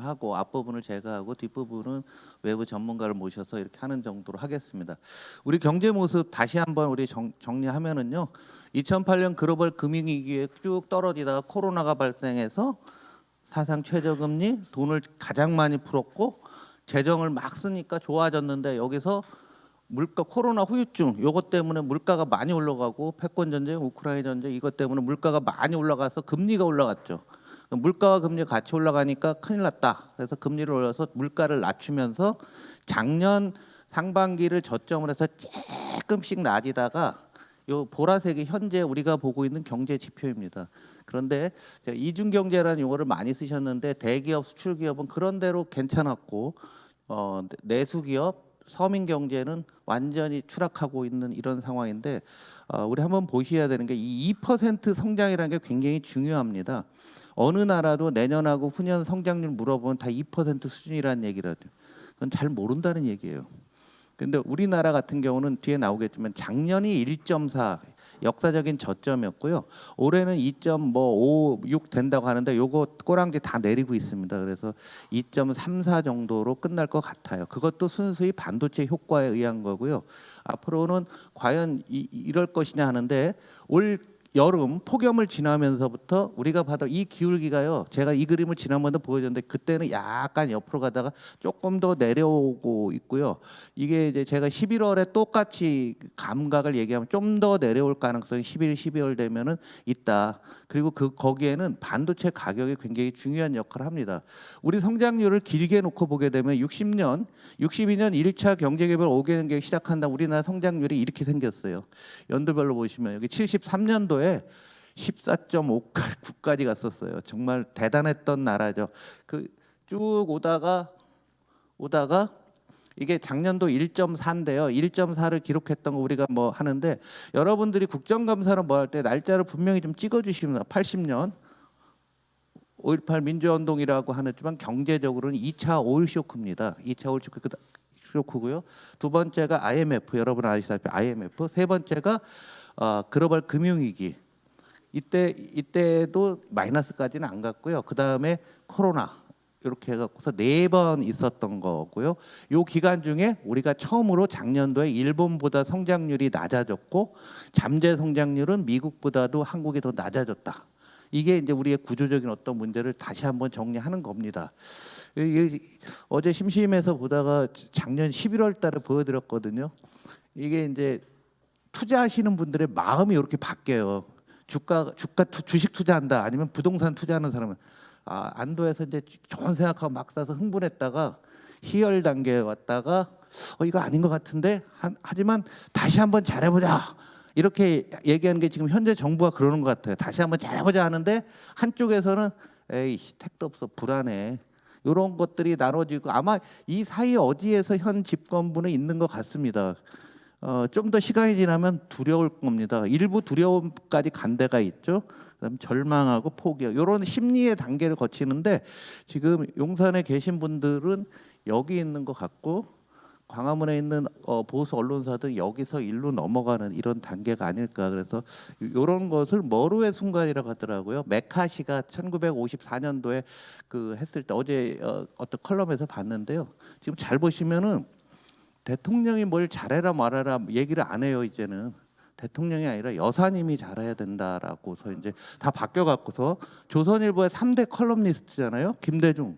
하고 앞부분을 제가 하고 뒷부분은 외부 전문가를 모셔서 이렇게 하는 정도로 하겠습니다. 우리 경제 모습 다시 한번 우리 정리하면은요. 2008년 글로벌 금융위기에 쭉 떨어지다가 코로나가 발생해서 사상 최저금리, 돈을 가장 많이 풀었고 재정을 막 쓰니까 좋아졌는데 여기서 물가 코로나 후유증 요것 때문에 물가가 많이 올라가고 패권 전쟁, 우크라이나 전쟁 이것 때문에 물가가 많이 올라가서 금리가 올라갔죠. 물가와 금리 같이 올라가니까 큰일 났다. 그래서 금리를 올려서 물가를 낮추면서 작년 상반기를 저점으로 해서 조금씩 낮이다가 요 보라색이 현재 우리가 보고 있는 경제 지표입니다. 그런데 이중 경제라는 용어를 많이 쓰셨는데 대기업, 수출 기업은 그런 대로 괜찮았고 내수 기업, 서민 경제는 완전히 추락하고 있는 이런 상황인데 우리 한번 보셔야 되는 게 이 2% 성장이라는 게 굉장히 중요합니다. 어느 나라도 내년하고 후년 성장률 물어보면 다 2% 수준이라는 얘기를 하죠. 그건 잘 모른다는 얘기예요. 근데 우리나라 같은 경우는 뒤에 나오겠지만 작년이 1.4 역사적인 저점이었고요. 올해는 2.56 된다고 하는데 요거 꼬랑지 다 내리고 있습니다. 그래서 2.34 정도로 끝날 것 같아요. 그것도 순수히 반도체 효과에 의한 거고요. 앞으로는 과연 이럴 것이냐 하는데 올 여름 폭염을 지나면서부터 우리가 봐도 이 기울기가요. 제가 이 그림을 지난번에 보여줬는데 그때는 약간 옆으로 가다가 조금 더 내려오고 있고요. 이게 이제 제가 11월에 똑같이 감각을 얘기하면 좀 더 내려올 가능성이 11, 12월 되면은 있다. 그리고 거기에는 반도체 가격이 굉장히 중요한 역할을 합니다. 우리 성장률을 길게 놓고 보게 되면 62년 1차 경제개발 5개년 시작한다. 우리나라 성장률이 이렇게 생겼어요. 연도별로 보시면 여기 73년도에 14.5까지 갔었어요. 정말 대단했던 나라죠. 그 쭉 오다가 이게 작년도 1.4인데요. 1.4를 기록했던 거 우리가 뭐 하는데 여러분들이 국정감사를 뭐 할 때 날짜를 분명히 좀 찍어주시면 80년 5.18 민주화운동이라고 하지만 경제적으로는 2차 오일 쇼크입니다. 2차 오일 쇼크고요. 두 번째가 IMF 여러분 아시다시피 IMF. 세 번째가 글로벌 금융위기. 이때도 마이너스까지는 안 갔고요. 그 다음에 코로나 이렇게 해갖고서 4번 있었던 거고요. 요 기간 중에 우리가 처음으로 작년도에 일본보다 성장률이 낮아졌고 잠재 성장률은 미국보다도 한국이 더 낮아졌다. 이게 이제 우리의 구조적인 어떤 문제를 다시 한번 정리하는 겁니다. 어제 심심해서 보다가 작년 11월 달에 보여드렸거든요. 이게 이제 투자하시는 분들의 마음이 이렇게 바뀌어요. 주식 투자한다 아니면 부동산 투자하는 사람은 안도에서 이제 좋은 생각하고 막 사서 흥분했다가 희열 단계에 왔다가 이거 아닌 것 같은데 하지만 다시 한번 잘해보자 이렇게 얘기하는 게 지금 현재 정부가 그러는 것 같아요. 다시 한번 잘해보자 하는데 한쪽에서는 에이 택도 없어 불안해 이런 것들이 나눠지고 아마 이 사이 어디에서 현 집권부는 있는 것 같습니다. 좀 더 시간이 지나면 두려울 겁니다. 일부 두려움까지 간 데가 있죠. 그다음 절망하고 포기 이런 심리의 단계를 거치는데 지금 용산에 계신 분들은 여기 있는 것 같고 광화문에 있는 보수 언론사들 여기서 일로 넘어가는 이런 단계가 아닐까. 그래서 이런 것을 머루의 순간이라고 하더라고요. 메카시가 1954년도에 그 했을 때 어제 어떤 컬럼에서 봤는데요. 지금 잘 보시면은 대통령이 뭘 잘해라 말아라 얘기를 안 해요. 이제는 대통령이 아니라 여사님이 잘해야 된다라고서 이제 다 바뀌어 갖고서 조선일보의 3대 컬럼니스트잖아요. 김대중,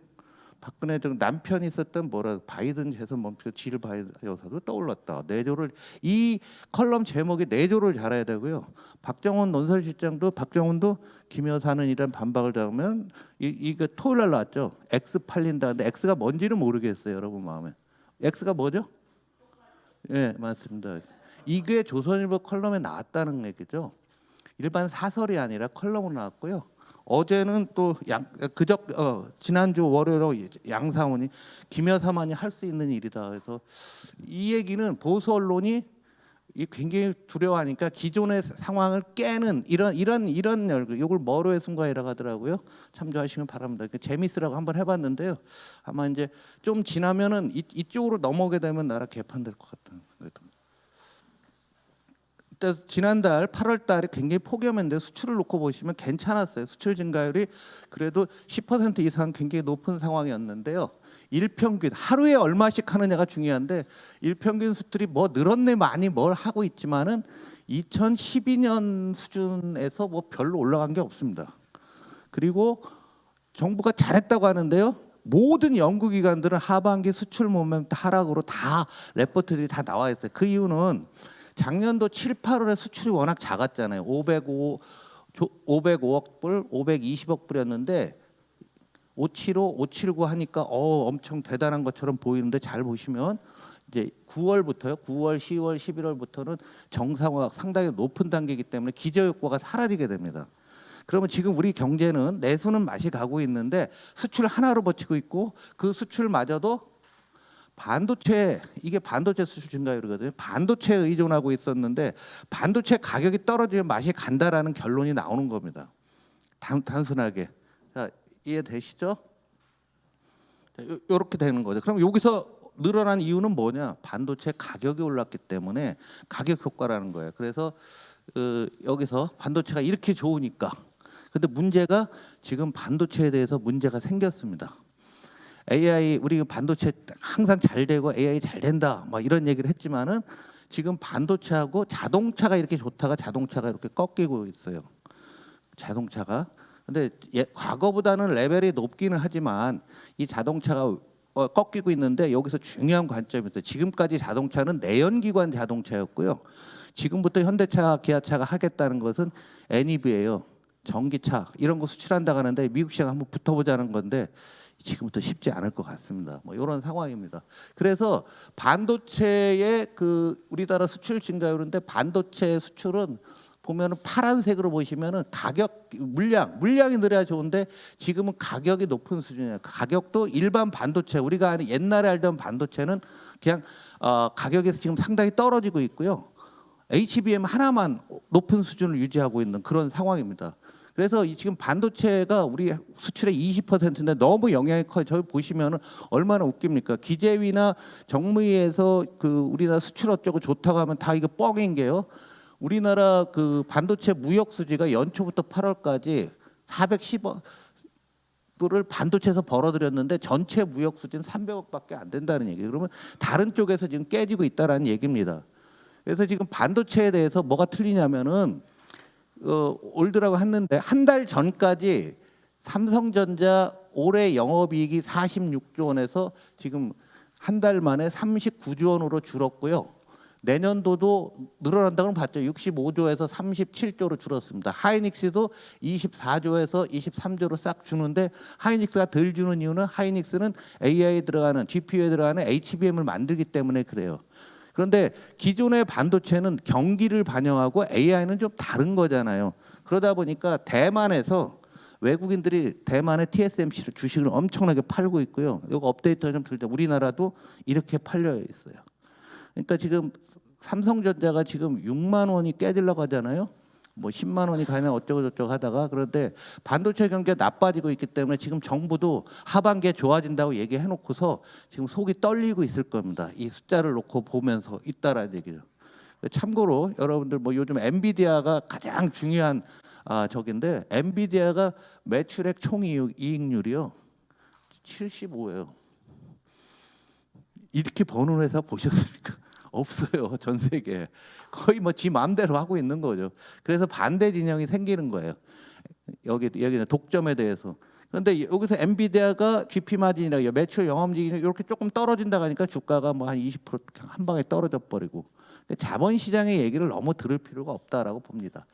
박근혜 등 남편이 있었던 바이든 재선 멈추고 질 바이든 여사도 떠올랐다. 내조를 이 컬럼 제목이 내조를 잘해야 되고요. 박정원 논설실장도 박정원도 김 여사는 이런 반박을 잡으면 이거 토요일 날 나왔죠. X 팔린다는데 X가 뭔지는 모르겠어요. 여러분 마음에 X가 뭐죠? 예, 맞습니다. 이게 조선일보 컬럼에 나왔다는 얘기죠. 일반 사설이 아니라 컬럼으로 나왔고요. 어제는 또 지난주 월요일로 양상훈이 김 여사만이 할 수 있는 일이다. 그래서 이 얘기는 보수 언론이 굉장히 두려워하니까 기존의 상황을 깨는 이런 이걸 머루의 순간이라고 하더라고요. 참조하시면 바랍니다. 재미있으라고 한번 해봤는데요. 아마 이제 좀 지나면은 이쪽으로 넘어오게 되면 나라 개판될 것 같다. 그때 지난달 8월 달에 굉장히 폭염했는데 수출을 놓고 보시면 괜찮았어요. 수출 증가율이 그래도 10% 이상 굉장히 높은 상황이었는데요. 일평균 하루에 얼마씩 하느냐가 중요한데 일평균 수출이 뭐 늘었네 많이 뭘 하고 있지만은 2012년 수준에서 뭐 별로 올라간 게 없습니다. 그리고 정부가 잘했다고 하는데요. 모든 연구기관들은 하반기 수출 모멘트 하락으로 다 레포트들이 다 나와 있어요. 그 이유는 작년도 7, 8월에 수출이 워낙 작았잖아요. 505억 불, 520억 불이었는데 575, 579 하니까 엄청 대단한 것처럼 보이는데 잘 보시면 이제 9월부터요. 9월, 10월, 11월부터는 정상화 상당히 높은 단계이기 때문에 기저효과가 사라지게 됩니다. 그러면 지금 우리 경제는 내수는 맛이 가고 있는데 수출 하나로 버티고 있고 그 수출마저도 반도체 이게 반도체 수출 증가율이거든요. 반도체에 의존하고 있었는데 반도체 가격이 떨어지면 맛이 간다라는 결론이 나오는 겁니다. 단순하게 자 이해되시죠? 이렇게 되는 거죠. 그럼 여기서 늘어난 이유는 뭐냐? 반도체 가격이 올랐기 때문에 가격 효과라는 거예요. 그래서 여기서 반도체가 이렇게 좋으니까. 근데 문제가 지금 반도체에 대해서 문제가 생겼습니다. AI 우리 반도체 항상 잘 되고 AI 잘 된다 막 이런 얘기를 했지만은 지금 반도체하고 자동차가 이렇게 좋다가 자동차가 이렇게 꺾이고 있어요. 자동차가. 근데 과거보다는 레벨이 높기는 하지만 이 자동차가 꺾이고 있는데 여기서 중요한 관점이 있어요. 지금까지 자동차는 내연기관 자동차였고요. 지금부터 현대차, 기아차가 하겠다는 것은 NEV예요. 전기차 이런 거 수출한다고 하는데 미국 시장 한번 붙어보자는 건데 지금부터 쉽지 않을 것 같습니다. 뭐 이런 상황입니다. 그래서 반도체의 그 우리나라 수출 증가율인데 반도체 수출은 보면은 파란색으로 보시면은 가격 물량이 늘어야 좋은데 지금은 가격이 높은 수준이에요. 가격도 일반 반도체 우리가 아는 옛날에 알던 반도체는 그냥 가격에서 지금 상당히 떨어지고 있고요. HBM 하나만 높은 수준을 유지하고 있는 그런 상황입니다. 그래서 지금 반도체가 우리 수출의 20%인데 너무 영향이 커요. 저희 보시면은 얼마나 웃깁니까? 기재위나 정무위에서 그 우리나라 수출 어쩌고 좋다고 하면 다 이거 뻥인 게요. 우리나라 그 반도체 무역 수지가 연초부터 8월까지 410억 불을 반도체에서 벌어들였는데 전체 무역 수지는 300억밖에 안 된다는 얘기예요. 그러면 다른 쪽에서 지금 깨지고 있다라는 얘기입니다. 그래서 지금 반도체에 대해서 뭐가 틀리냐면은 올드라고 했는데 한 달 전까지 삼성전자 올해 영업이익이 46조 원에서 지금 한 달 만에 39조 원으로 줄었고요. 내년도도 늘어난다고 봤죠. 65조에서 37조로 줄었습니다. 하이닉스도 24조에서 23조로 싹 주는데 하이닉스가 덜 주는 이유는 하이닉스는 AI에 들어가는 GPU에 들어가는 HBM을 만들기 때문에 그래요. 그런데 기존의 반도체는 경기를 반영하고 AI는 좀 다른 거잖아요. 그러다 보니까 대만에서 외국인들이 대만의 TSMC를 주식을 엄청나게 팔고 있고요. 이거 업데이터 좀 들자. 우리나라도 이렇게 팔려 있어요. 그러니까 지금 삼성전자가 지금 6만 원이 깨지려고 하잖아요. 뭐 10만 원이 가면 어쩌고 저쩌고 하다가 그런데 반도체 경기가 나빠지고 있기 때문에 지금 정부도 하반기에 좋아진다고 얘기해 놓고서 지금 속이 떨리고 있을 겁니다. 이 숫자를 놓고 보면서 있다라는 얘기죠. 참고로 여러분들 뭐 요즘 엔비디아가 가장 중요한 적인데 엔비디아가 매출액 총이익률이요 75예요. 이렇게 버는 회사 보셨습니까? 없어요. 전 세계에. 거의 뭐 지 마음대로 하고 있는 거죠. 그래서 반대 진영이 생기는 거예요. 여기는 독점에 대해서. 그런데 여기서 엔비디아가 GP 마진이나 매출 영업이익이 이렇게 조금 떨어진다 하니까 주가가 뭐 한 20%한 방에 떨어져 버리고. 자본 시장의 얘기를 너무 들을 필요가 없다라고 봅니다.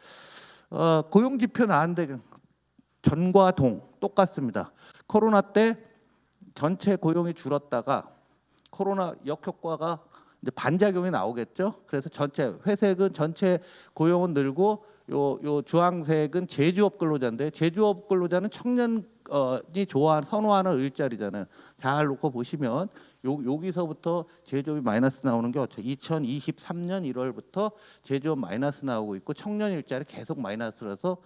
고용 지표 나왔는데 전과 동 똑같습니다. 코로나 때 전체 고용이 줄었다가 코로나 역효과가 이제 반작용이 나오겠죠. 그래서 전체 회색은 전체 고용은 늘고 요 주황색은 제조업 근로자인데 제조업 근로자는 청년이 선호하는 일자리잖아요. 잘 놓고 보시면 여기서부터 제조업이 마이너스 나오는 게 어떻게? 2023년 1월부터 제조업 마이너스 나오고 있고 청년 일자리 계속 마이너스라서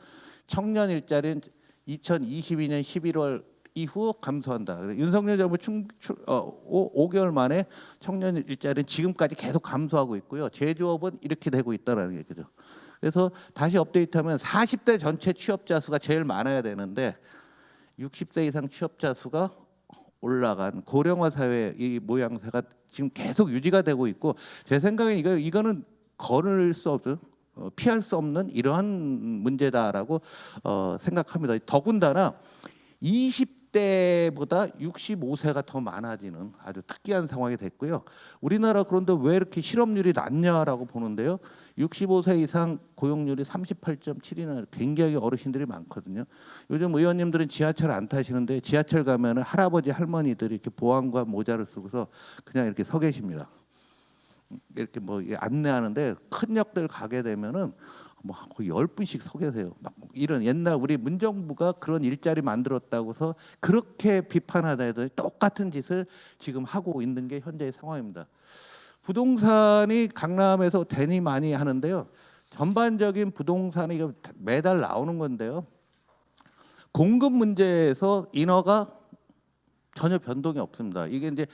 청년 일자리는 2022년 11월 이후 감소한다. 윤석열 정부 5개월 만에 청년 일자리는 지금까지 계속 감소하고 있고요. 제조업은 이렇게 되고 있다라는 얘기죠. 그래서 다시 업데이트하면 40대 전체 취업자 수가 제일 많아야 되는데 60세 이상 취업자 수가 올라간 고령화 사회 이 모양새가 지금 계속 유지가 되고 있고 제 생각에 이거는 거를 수 없는 피할 수 없는 이러한 문제다라고 생각합니다. 더군다나 20대보다 65세가 더 많아지는 아주 특이한 상황이 됐고요. 우리나라 그런데 왜 이렇게 실업률이 낮냐라고 보는데요. 65세 이상 고용률이 38.7이나 굉장히 어르신들이 많거든요. 요즘 의원님들은 지하철 안 타시는데 지하철 가면은 할아버지 할머니들이 이렇게 보안과 모자를 쓰고서 그냥 이렇게 서 계십니다. 이렇게 뭐 안내하는데 큰 역들 가게 되면은 뭐 거의 10분씩 서 계세요. 막 이런 옛날 우리 문정부가 그런 일자리 만들었다고서 그렇게 비판하다 해도 똑같은 짓을 지금 하고 있는 게 현재의 상황입니다. 부동산이 강남에서 대니 많이 하는데요. 전반적인 부동산이 이거 매달 나오는 건데요. 공급 문제에서 인허가 전혀 변동이 없습니다. 이게 이제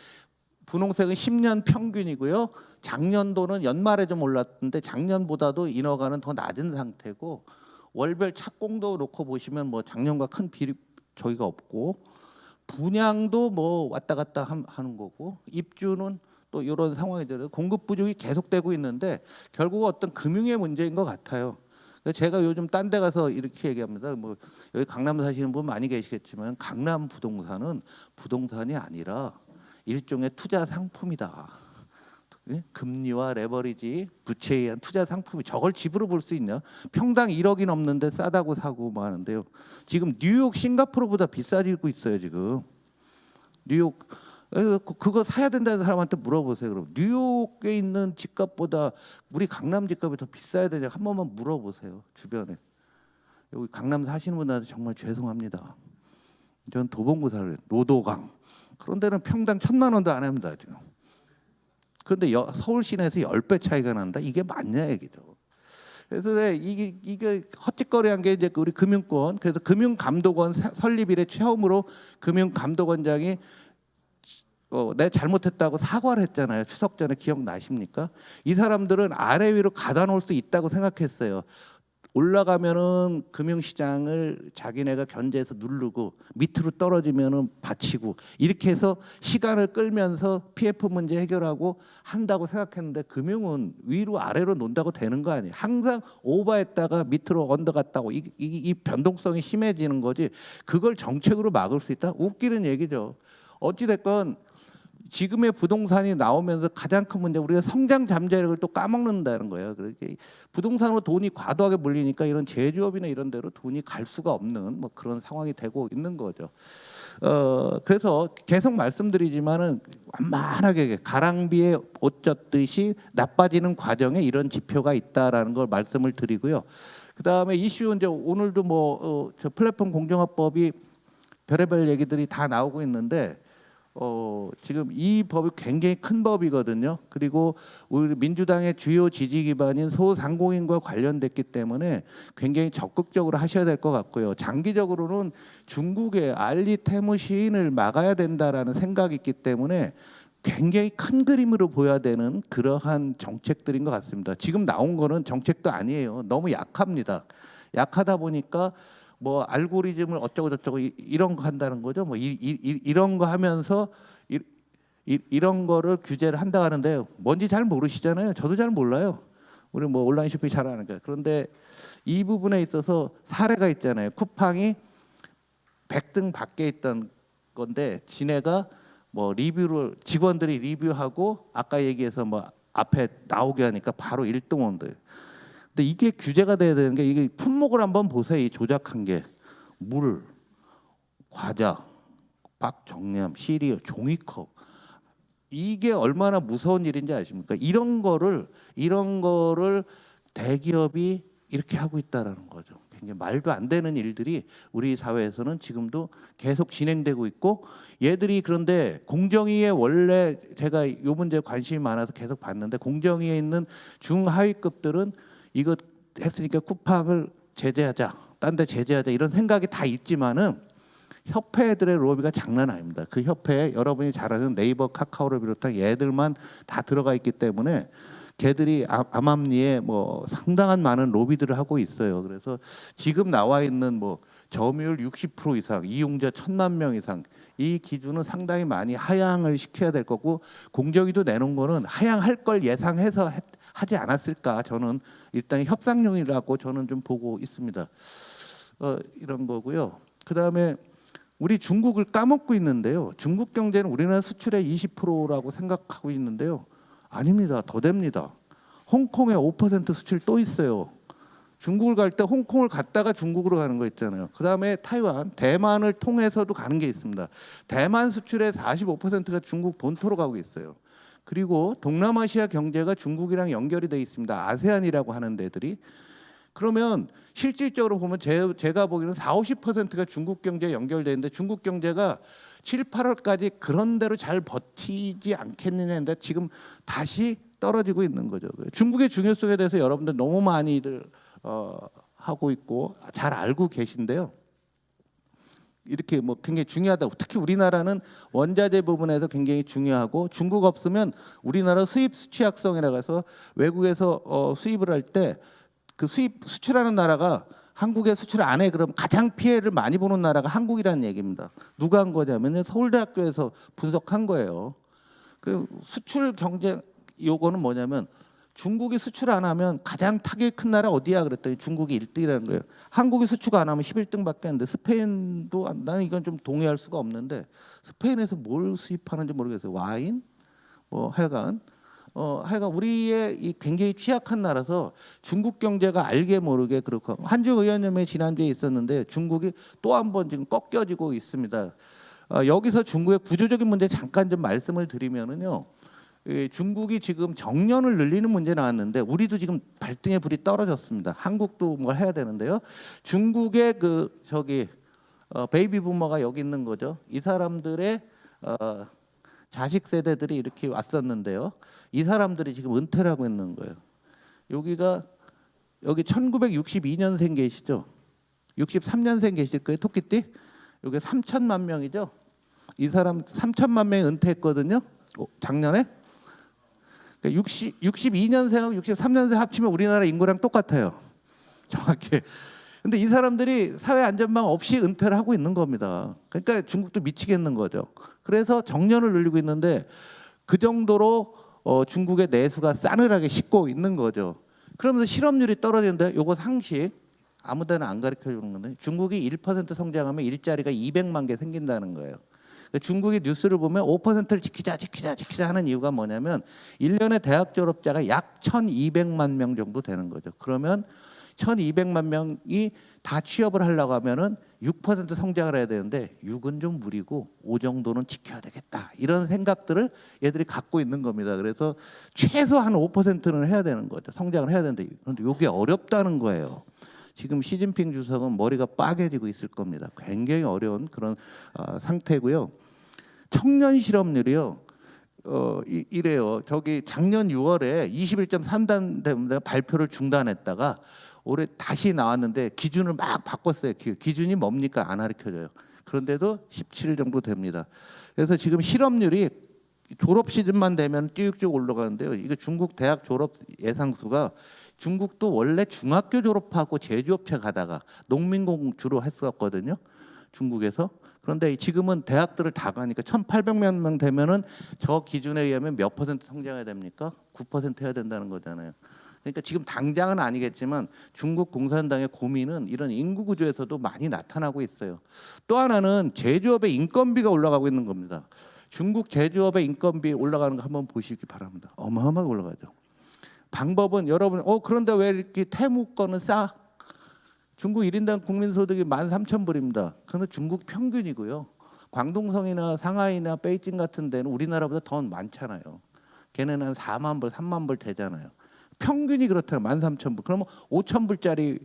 분홍색은 10년 평균이고요. 작년도는 연말에 좀 올랐는데 작년보다도 인허가는 더 낮은 상태고 월별 착공도 놓고 보시면 뭐 작년과 큰 저희가 없고 분양도 뭐 왔다 갔다 하는 거고 입주는 또 이런 상황이 들어서 공급 부족이 계속되고 있는데 결국 어떤 금융의 문제인 것 같아요. 제가 요즘 딴 데 가서 이렇게 얘기합니다. 뭐 여기 강남 사시는 분 많이 계시겠지만 강남 부동산은 부동산이 아니라 일종의 투자 상품이다. 금리와 레버리지, 부채에 의한 투자 상품이 저걸 집으로 볼 수 있냐? 평당 1억이 넘는데 싸다고 사고 뭐 하는데요. 지금 뉴욕, 싱가포르보다 비싸지고 있어요 지금. 뉴욕 그거 사야 된다는 사람한테 물어보세요. 그럼 뉴욕에 있는 집값보다 우리 강남 집값이 더 비싸야 되냐? 한 번만 물어보세요 주변에. 여기 강남 사시는 분들한테 정말 죄송합니다. 전 도봉구 살아요. 노도강. 그런 데는 평당 1,000만 원도 안 합니다 지금. 그런데 서울 시내에서 10배 차이가 난다. 이게 맞냐 얘기죠. 그래서 이게 헛짓거리한 게 이제 우리 금융권. 그래서 금융감독원 설립 이래 처음으로 금융감독원장이 내가 잘못했다고 사과를 했잖아요. 추석 전에 기억나십니까? 이 사람들은 아래 위로 가다 놓을 수 있다고 생각했어요. 올라가면은 금융시장을 자기네가 견제해서 누르고 밑으로 떨어지면은 받치고 이렇게 해서 시간을 끌면서 PF 문제 해결하고 한다고 생각했는데 금융은 위로 아래로 논다고 되는 거 아니에요. 항상 오버했다가 밑으로 언더갔다고 이 변동성이 심해지는 거지. 그걸 정책으로 막을 수 있다? 웃기는 얘기죠. 어찌 됐건 지금의 부동산이 나오면서 가장 큰 문제 우리가 성장 잠재력을 또 까먹는다는 거예요. 그렇게 부동산으로 돈이 과도하게 몰리니까 이런 제조업이나 이런 데로 돈이 갈 수가 없는 뭐 그런 상황이 되고 있는 거죠. 그래서 계속 말씀드리지만은 완만하게 가랑비에 옷 젖듯이 나빠지는 과정에 이런 지표가 있다라는 걸 말씀을 드리고요. 그다음에 이슈 이제 오늘도 뭐 저 플랫폼 공정화법이 별의별 얘기들이 다 나오고 있는데. 지금 이 법이 굉장히 큰 법이거든요. 그리고 우리 민주당의 주요 지지 기반인 소상공인과 관련됐기 때문에 굉장히 적극적으로 하셔야 될 것 같고요. 장기적으로는 중국의 알리테무 시인을 막아야 된다라는 생각이 있기 때문에 굉장히 큰 그림으로 보여야 되는 그러한 정책들인 것 같습니다. 지금 나온 거는 정책도 아니에요. 너무 약합니다. 약하다 보니까 뭐 알고리즘을 어쩌고 저쩌고 이런 거 한다는 거죠. 뭐 이런 거 하면서 이런 거를 규제를 한다 하는데 뭔지 잘 모르시잖아요. 저도 잘 몰라요. 우리 뭐 온라인 쇼핑 잘 아니까. 그런데 이 부분에 있어서 사례가 있잖아요. 쿠팡이 100등 밖에 있던 건데 지네가 뭐 리뷰를 직원들이 리뷰하고 아까 얘기해서 뭐 앞에 나오게 하니까 바로 1등 온대. 근데 이게 규제가 돼야 되는 게 이게 품목을 한번 보세요. 이 조작한 게 물, 과자, 밥 정리함, 시리얼, 종이컵 이게 얼마나 무서운 일인지 아십니까? 이런 거를 대기업이 이렇게 하고 있다라는 거죠. 굉장히 말도 안 되는 일들이 우리 사회에서는 지금도 계속 진행되고 있고 얘들이 그런데 공정위에 원래 제가 이 문제에 관심이 많아서 계속 봤는데 공정위에 있는 중하위급들은 이거 했으니까 쿠팡을 제재하자, 딴 데 제재하자 이런 생각이 다 있지만은 협회들의 로비가 장난 아닙니다. 그 협회에 여러분이 잘 아는 네이버, 카카오를 비롯한 얘들만 다 들어가 있기 때문에 걔들이 암암리에 뭐 상당한 많은 로비들을 하고 있어요. 그래서 지금 나와 있는 뭐 점유율 60% 이상, 이용자 1,000만 명 이상 이 기준은 상당히 많이 하향을 시켜야 될 거고, 공정위도 내놓은 거는 하향할 걸 예상해서 하지 않았을까, 저는 일단 협상용이라고 저는 좀 보고 있습니다. 이런 거고요. 그다음에 우리 중국을 까먹고 있는데요. 중국 경제는 우리나라 수출의 20%라고 생각하고 있는데요. 아닙니다. 더 됩니다. 홍콩에 5% 수출 또 있어요. 중국을 갈 때 홍콩을 갔다가 중국으로 가는 거 있잖아요. 그다음에 타이완, 대만을 통해서도 가는 게 있습니다. 대만 수출의 45%가 중국 본토로 가고 있어요. 그리고 동남아시아 경제가 중국이랑 연결이 돼 있습니다. 아세안이라고 하는 데들이. 그러면 실질적으로 보면 제가 보기에는 40~50%가 중국 경제에 연결되는데, 중국 경제가 7, 8월까지 그런 대로 잘 버티지 않겠느냐 했는데 지금 다시 떨어지고 있는 거죠. 중국의 중요성에 대해서 여러분들 너무 많이들 하고 있고 잘 알고 계신데요. 이렇게 뭐 굉장히 중요하다고, 특히 우리나라는 원자재 부분에서 굉장히 중요하고, 중국 없으면 우리나라 수입 수취약성이라고 해서 외국에서 수입을 할 때 그 수출하는 나라가 한국에 수출 안 해, 그럼 가장 피해를 많이 보는 나라가 한국이라는 얘기입니다. 누가 한 거냐면 서울대학교에서 분석한 거예요. 그 수출 경쟁 요거는 뭐냐면, 중국이 수출 안 하면 가장 타격이 큰 나라 어디야 그랬더니 중국이 1등이라는 거예요. 한국이 수출 안 하면 11등밖에 안 돼. 스페인도, 나는 이건 좀 동의할 수가 없는데, 스페인에서 뭘 수입하는지 모르겠어요. 와인? 뭐 하여간 우리의 이 굉장히 취약한 나라서 중국 경제가 알게 모르게 그렇고, 한중 의원님의 지난주에 있었는데 중국이 또 한 번 지금 꺾여지고 있습니다. 여기서 중국의 구조적인 문제 잠깐 좀 말씀을 드리면은요. 중국이 지금 정년을 늘리는 문제 나왔는데 우리도 지금 발등에 불이 떨어졌습니다. 한국도 뭘 해야 되는데요. 중국의 베이비 부머가 여기 있는 거죠. 이 사람들의 자식 세대들이 이렇게 왔었는데요. 이 사람들이 지금 은퇴를 하고 있는 거예요. 여기 1962년생 계시죠? 63년생 계실 거예요. 토끼띠. 여기 3천만 명이죠. 이 사람 3천만 명이 은퇴했거든요. 작년에. 62년생하고 63년생 합치면 우리나라 인구랑 똑같아요. 정확히. 근데 이 사람들이 사회 안전망 없이 은퇴를 하고 있는 겁니다. 그러니까 중국도 미치겠는 거죠. 그래서 정년을 늘리고 있는데 그 정도로 중국의 내수가 싸늘하게 식고 있는 거죠. 그러면서 실업률이 떨어지는데, 요거 상식 아무 데나 안 가르쳐 주는 건데, 중국이 1% 성장하면 일자리가 200만 개 생긴다는 거예요. 중국의 뉴스를 보면 5%를 지키자 하는 이유가 뭐냐면 1년에 대학 졸업자가 약 1,200만 명 정도 되는 거죠. 그러면 1,200만 명이 다 취업을 하려고 하면은 6% 성장을 해야 되는데 6은 좀 무리고 5 정도는 지켜야 되겠다, 이런 생각들을 얘들이 갖고 있는 겁니다. 그래서 최소한 5%는 해야 되는 거죠. 성장을 해야 되는데, 그런데 이게 어렵다는 거예요. 지금 시진핑 주석은 머리가 빠개지고 있을 겁니다. 굉장히 어려운 그런 상태고요. 청년 실업률이요. 이래요. 작년 6월에 21.3% 발표를 중단했다가 올해 다시 나왔는데 기준을 막 바꿨어요. 기준이 뭡니까? 안 가르쳐줘요. 그런데도 17 정도 됩니다. 그래서 지금 실업률이 졸업 시즌만 되면 쭉쭉 올라가는데요. 이거 중국 대학 졸업 예상수가, 중국도 원래 중학교 졸업하고 제조업체 가다가 농민공 주로 했었거든요. 중국에서. 그런데 지금은 대학들을 다 가니까 1,800만 명 되면은 저 기준에 의하면 몇 퍼센트 성장해야 됩니까? 9% 해야 된다는 거잖아요. 그러니까 지금 당장은 아니겠지만 중국 공산당의 고민은 이런 인구 구조에서도 많이 나타나고 있어요. 또 하나는 제조업의 인건비가 올라가고 있는 겁니다. 중국 제조업의 인건비 올라가는 거 한번 보시기 바랍니다. 어마어마하게 올라가죠. 방법은 여러분, 그런데 왜 이렇게 태무 거는 싸? 중국 1인당 국민소득이 13,000불입니다. 그런데 중국 평균이고요. 광동성이나 상하이나 베이징 같은 데는 우리나라보다 더 많잖아요. 걔네는 한 4만 불, 3만 불 되잖아요. 평균이 그렇다면 13,000불. 그러면 5,000불짜리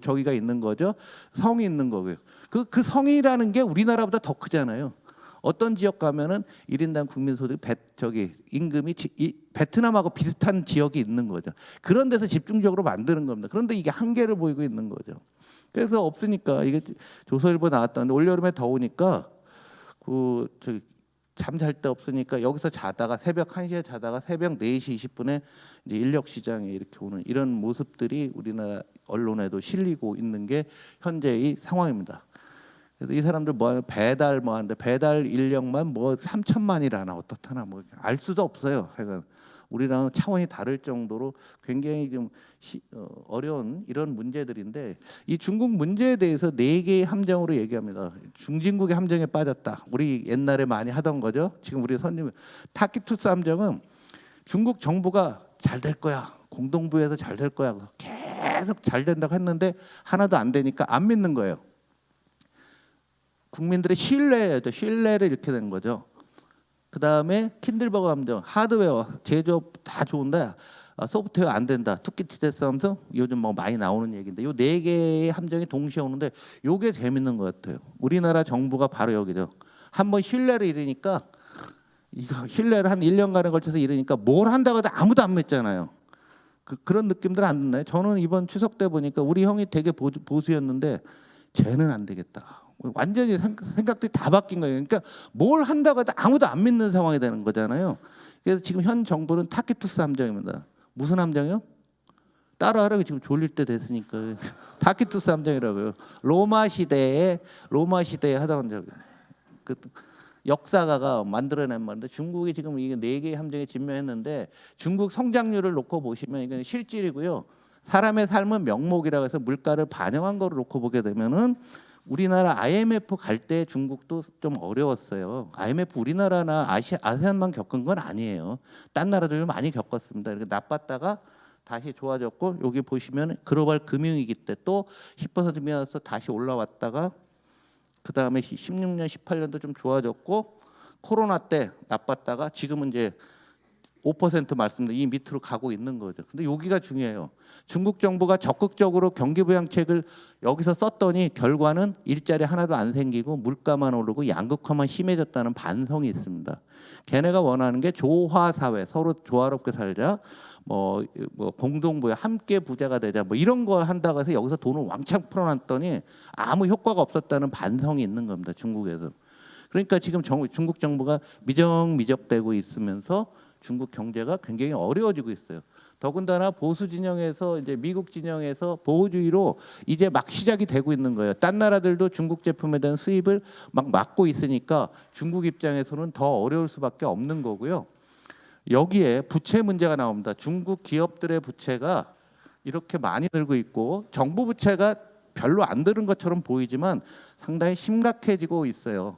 저기가 있는 거죠. 성이 있는 거고요. 그 성이라는 게 우리나라보다 더 크잖아요. 어떤 지역 가면은 1인당 국민소득 임금이 베트남하고 비슷한 지역이 있는 거죠. 그런 데서 집중적으로 만드는 겁니다. 그런데 이게 한계를 보이고 있는 거죠. 그래서 없으니까 이게 조선일보 나왔다는데 올여름에 더우니까 그 저기 잠잘 데 없으니까 여기서 자다가 새벽 1시에 자다가 새벽 4시 20분에 이제 인력 시장에 이렇게 오는 이런 모습들이 우리나라 언론에도 실리고 있는 게 현재의 상황입니다. 그래서 이 사람들 뭐 하는 배달 뭐 하는데 배달 인력만 뭐 3천만이라나 어떻다나 뭐 알 수도 없어요. 하여간 우리랑은 차원이 다를 정도로 굉장히 좀 어려운 이런 문제들인데 이 중국 문제에 대해서 4개의 함정으로 얘기합니다. 중진국의 함정에 빠졌다. 우리 옛날에 많이 하던 거죠. 지금 우리 선님 타키투스 함정은 중국 정부가 잘 될 거야. 공동부에서 잘 될 거야. 계속 잘 된다고 했는데 하나도 안 되니까 안 믿는 거예요. 국민들의 신뢰를 이렇게 된 거죠. 그 다음에 킨들버거 함정, 하드웨어 제조업 다 좋은데 소프트웨어 안 된다. 투키티데스 함정 요즘 뭐 많이 나오는 얘기인데 요 4개의 함정이 동시에 오는데 요게 재밌는 것 같아요. 우리나라 정부가 바로 여기죠. 한번 신뢰를 잃으니까 이거 신뢰를 한 1년간에 걸쳐서 잃으니까 뭘 한다고 해도 아무도 안 믿잖아요. 그런 느낌들 안 듣나요? 저는 이번 추석 때 보니까 우리 형이 되게 보수였는데 쟤는 안 되겠다. 완전히 생각들이 다 바뀐 거예요. 그러니까 뭘 한다고 해도 아무도 안 믿는 상황이 되는 거잖아요. 그래서 지금 현 정부는 타키투스 함정입니다. 무슨 함정이요? 따라하라고 지금 졸릴 때 됐으니까 타키투스 함정이라고요. 로마 시대에 하던 적 그 역사가가 만들어낸 말인데 중국이 지금 이게 4개의 함정에 직면했는데 중국 성장률을 놓고 보시면 이건 실질이고요. 사람의 삶은 명목이라고 해서 물가를 반영한 거를 놓고 보게 되면은 우리나라 IMF 갈 때 중국도 좀 어려웠어요. IMF 우리나라나 아세안만 겪은 건 아니에요. 딴 나라들도 많이 겪었습니다. 이렇게 나빴다가 다시 좋아졌고 여기 보시면 글로벌 금융위기 때 또 10% 미만에서 다시 올라왔다가 그 다음에 16년, 18년도 좀 좋아졌고 코로나 때 나빴다가 지금은 이제 5% 말씀드린 이 밑으로 가고 있는 거죠. 근데 여기가 중요해요. 중국 정부가 적극적으로 경기 부양책을 여기서 썼더니 결과는 일자리 하나도 안 생기고 물가만 오르고 양극화만 심해졌다는 반성이 있습니다. 걔네가 원하는 게 조화 사회, 서로 조화롭게 살자, 뭐 공동부에 함께 부자가 되자, 뭐 이런 거 한다고 해서 여기서 돈을 왕창 풀어놨더니 아무 효과가 없었다는 반성이 있는 겁니다. 중국에서. 그러니까 지금 중국 정부가 미적미적되고 있으면서 중국 경제가 굉장히 어려워지고 있어요. 더군다나 보수 진영에서 이제 미국 진영에서 보호주의로 이제 막 시작이 되고 있는 거예요. 딴 나라들도 중국 제품에 대한 수입을 막 막고 있으니까 중국 입장에서는 더 어려울 수밖에 없는 거고요. 여기에 부채 문제가 나옵니다. 중국 기업들의 부채가 이렇게 많이 늘고 있고 정부 부채가 별로 안 늘은 것처럼 보이지만 상당히 심각해지고 있어요.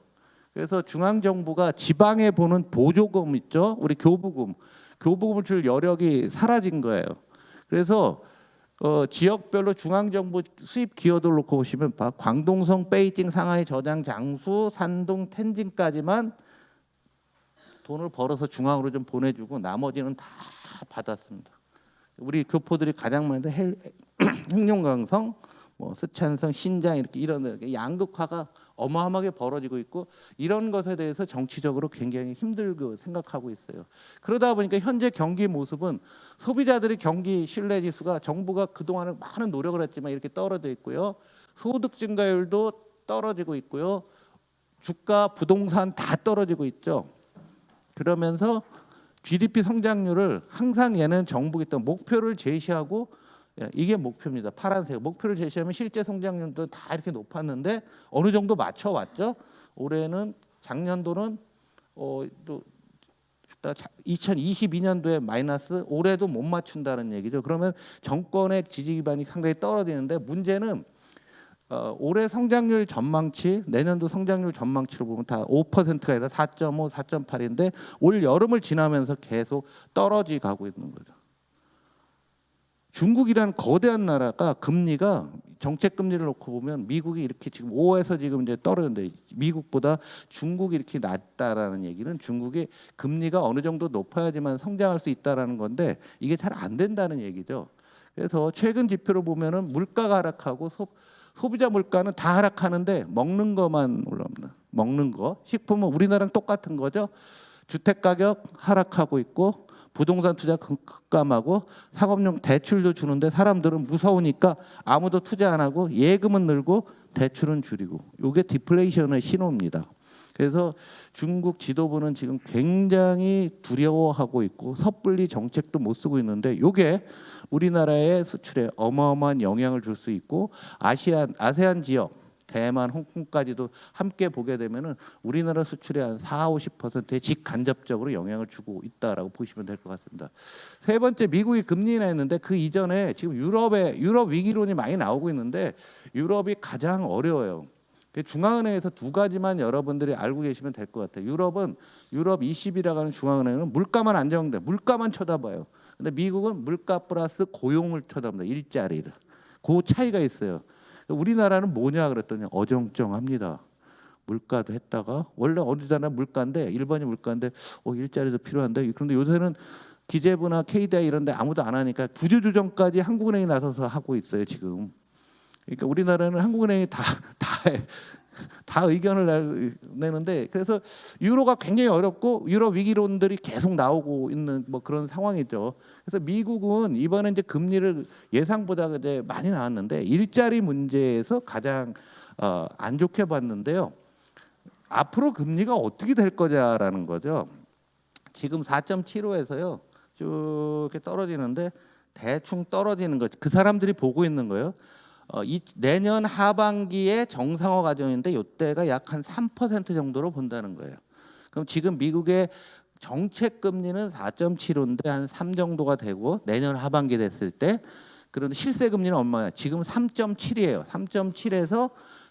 그래서 중앙 정부가 지방에 보는 보조금 있죠, 우리 교부금을 줄 여력이 사라진 거예요. 그래서 지역별로 중앙 정부 수입 기여도를 놓고 보시면 광동성, 베이징, 상하이, 저장, 장수, 산둥, 텐진까지만 돈을 벌어서 중앙으로 좀 보내주고 나머지는 다 받았습니다. 우리 교포들이 가장 많은데 횡령강성, 뭐 스촨성, 신장 이런 양극화가 어마어마하게 벌어지고 있고 이런 것에 대해서 정치적으로 굉장히 힘들고 생각하고 있어요. 그러다 보니까 현재 경기 모습은 소비자들의 경기 신뢰 지수가 정부가 그동안은 많은 노력을 했지만 이렇게 떨어져 있고요. 소득 증가율도 떨어지고 있고요. 주가, 부동산 다 떨어지고 있죠. 그러면서 GDP 성장률을 항상 얘는 정부가 있던 목표를 제시하고 이게 목표입니다. 파란색 목표를 제시하면 실제 성장률도 다 이렇게 높았는데 어느 정도 맞춰왔죠. 올해는 작년도는 또 2022년도에 마이너스, 올해도 못 맞춘다는 얘기죠. 그러면 정권의 지지 기반이 상당히 떨어지는데 문제는 올해 성장률 전망치, 내년도 성장률 전망치를 보면 다 5%가 아니라 4.5, 4.8인데 올 여름을 지나면서 계속 떨어지고 있는 거죠. 중국이라는 거대한 나라가 금리가 정책 금리를 놓고 보면 미국이 이렇게 지금 5에서 지금 이제 떨어졌는데 미국보다 중국이 이렇게 낮다라는 얘기는 중국의 금리가 어느 정도 높아야지만 성장할 수 있다라는 건데 이게 잘 안 된다는 얘기죠. 그래서 최근 지표를 보면은 물가가 하락하고 소비자 물가는 다 하락하는데 먹는 것만 올라옵니다. 먹는 거, 식품은 우리나라랑 똑같은 거죠. 주택 가격 하락하고 있고 부동산 투자 급감하고 상업용 대출도 주는데 사람들은 무서우니까 아무도 투자 안 하고 예금은 늘고 대출은 줄이고 이게 디플레이션의 신호입니다. 그래서 중국 지도부는 지금 굉장히 두려워하고 있고 섣불리 정책도 못 쓰고 있는데 이게 우리나라의 수출에 어마어마한 영향을 줄 수 있고 아세안 지역 대만, 홍콩까지도 함께 보게 되면은 우리나라 수출의 한 40~50%에 직간접적으로 영향을 주고 있다라고 보시면 될 것 같습니다. 세 번째, 미국이 금리 인하했는데 그 이전에 지금 유럽 위기론이 많이 나오고 있는데 유럽이 가장 어려워요. 중앙은행에서 두 가지만 여러분들이 알고 계시면 될 것 같아요. 유럽은 유럽 20이라고 하는 중앙은행은 물가만 안정돼, 물가만 쳐다봐요. 근데 미국은 물가 플러스 고용을 쳐다봅니다. 일자리를. 그 차이가 있어요. 우리나라는 뭐냐 그랬더니 어정쩡합니다. 물가도 했다가 원래 어디서나 물가인데 일본이 물가인데 일자리도 필요한데 그런데 요새는 기재부나 KDI 이런 데 아무도 안 하니까 구조조정까지 한국은행이 나서서 하고 있어요 지금. 그러니까 우리나라는 한국은행이 다 의견을 내는데 그래서 유로가 굉장히 어렵고 유럽 위기론들이 계속 나오고 있는 뭐 그런 상황이죠. 그래서 미국은 이번에 이제 금리를 예상보다 이제 많이 나왔는데 일자리 문제에서 가장 안 좋게 봤는데요. 앞으로 금리가 어떻게 될 거냐라는 거죠. 지금 4.75에서요 쭉 이렇게 떨어지는데 대충 떨어지는 거 그 사람들이 보고 있는 거예요. 내년 하반기에 정상화 과정인데 이때가 약 한 3% 정도로 본다는 거예요. 그럼 지금 미국의 정책 금리는 4.75인데 한 3 정도가 되고 내년 하반기 됐을 때 그런데 실세 금리는 얼마냐? 지금 3.7이에요. 3.7에서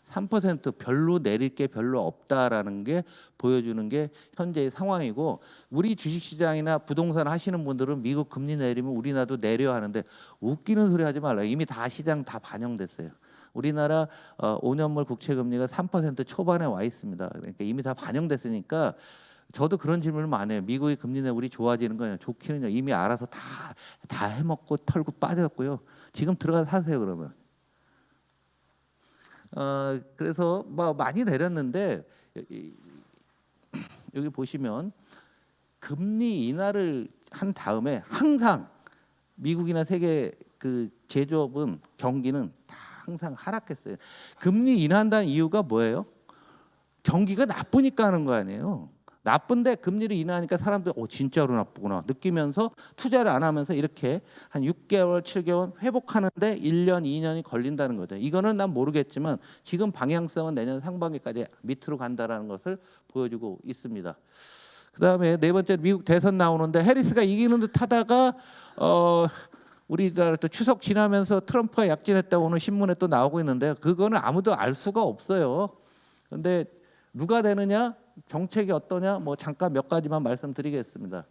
3% 별로 내릴 게 별로 없다라는 게 보여주는 게 현재의 상황이고 우리 주식시장이나 부동산 하시는 분들은 미국 금리 내리면 우리나라도 내려 하는데 웃기는 소리 하지 말라요. 이미 다 시장 다 반영됐어요. 우리나라 5년물 국채 금리가 3% 초반에 와 있습니다. 그러니까 이미 다 반영됐으니까 저도 그런 질문을 많이 해요. 미국의 금리 내 우리 좋아지는 거냐? 좋기는요. 이미 알아서 다 해먹고 털고 빠졌고요. 지금 들어가서 사세요 그러면. 그래서 뭐 많이 내렸는데 여기 보시면 금리 인하를 한 다음에 항상 미국이나 세계 그 제조업은 경기는 다 항상 하락했어요. 금리 인하한다는 이유가 뭐예요? 경기가 나쁘니까 하는 거 아니에요. 나쁜데 금리를 인하하니까 사람들 진짜로 나쁘구나 느끼면서 투자를 안 하면서 이렇게 한 6개월, 7개월 회복하는데 1년, 2년이 걸린다는 거죠. 이거는 난 모르겠지만 지금 방향성은 내년 상반기까지 밑으로 간다라는 것을 보여주고 있습니다. 그다음에 네 번째 미국 대선 나오는데 해리스가 이기는 듯 하다가 우리나라 또 추석 지나면서 트럼프가 약진했다고 오늘 신문에 또 나오고 있는데 그거는 아무도 알 수가 없어요. 근데 누가 되느냐? 정책이 어떠냐? 뭐 잠깐 몇 가지만 말씀드리겠습니다.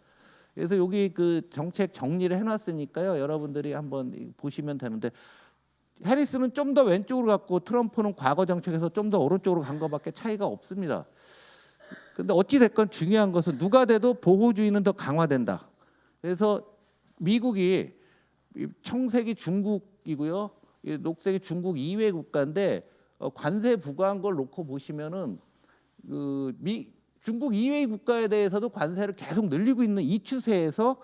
그래서 여기 그 정책 정리를 해놨으니까요. 여러분들이 한번 보시면 되는데 해리스는 좀 더 왼쪽으로 갔고 트럼프는 과거 정책에서 좀 더 오른쪽으로 간 것밖에 차이가 없습니다. 근데 어찌 됐건 중요한 것은 누가 돼도 보호주의는 더 강화된다. 그래서 미국이 청색이 중국이고요. 녹색이 중국 이외 국가인데 관세 부과한 걸 놓고 보시면은 중국 이외의 국가에 대해서도 관세를 계속 늘리고 있는 이 추세에서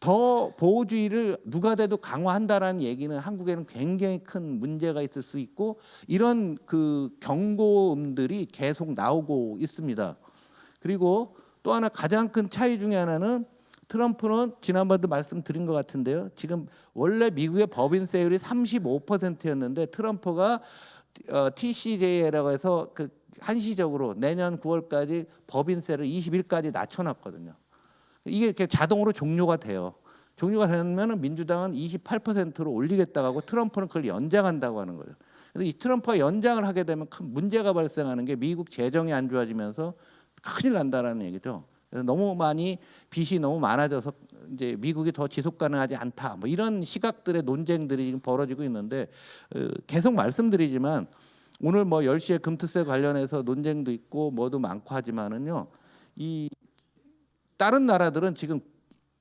더 보호주의를 누가 돼도 강화한다라는 얘기는 한국에는 굉장히 큰 문제가 있을 수 있고 이런 그 경고음들이 계속 나오고 있습니다. 그리고 또 하나 가장 큰 차이 중에 하나는 트럼프는 지난번에도 말씀드린 것 같은데요. 지금 원래 미국의 법인세율이 35%였는데 트럼프가 TCJ라고 해서 그 한시적으로 내년 9월까지 법인세를 21까지 낮춰놨거든요. 이게 이렇게 자동으로 종료가 돼요. 종료가 되면은 민주당은 28%로 올리겠다고 하고 트럼프는 그걸 연장한다고 하는 거죠. 그래서 이 트럼프가 연장을 하게 되면 큰 문제가 발생하는 게 미국 재정이 안 좋아지면서 큰일 난다라는 얘기죠. 그래서 너무 많이 빚이 너무 많아져서 이제 미국이 더 지속 가능하지 않다. 뭐 이런 시각들의 논쟁들이 지금 벌어지고 있는데 계속 말씀드리지만 오늘 뭐 10시에 금투세 관련해서 논쟁도 있고 뭐도 많고 하지만은요. 이 다른 나라들은 지금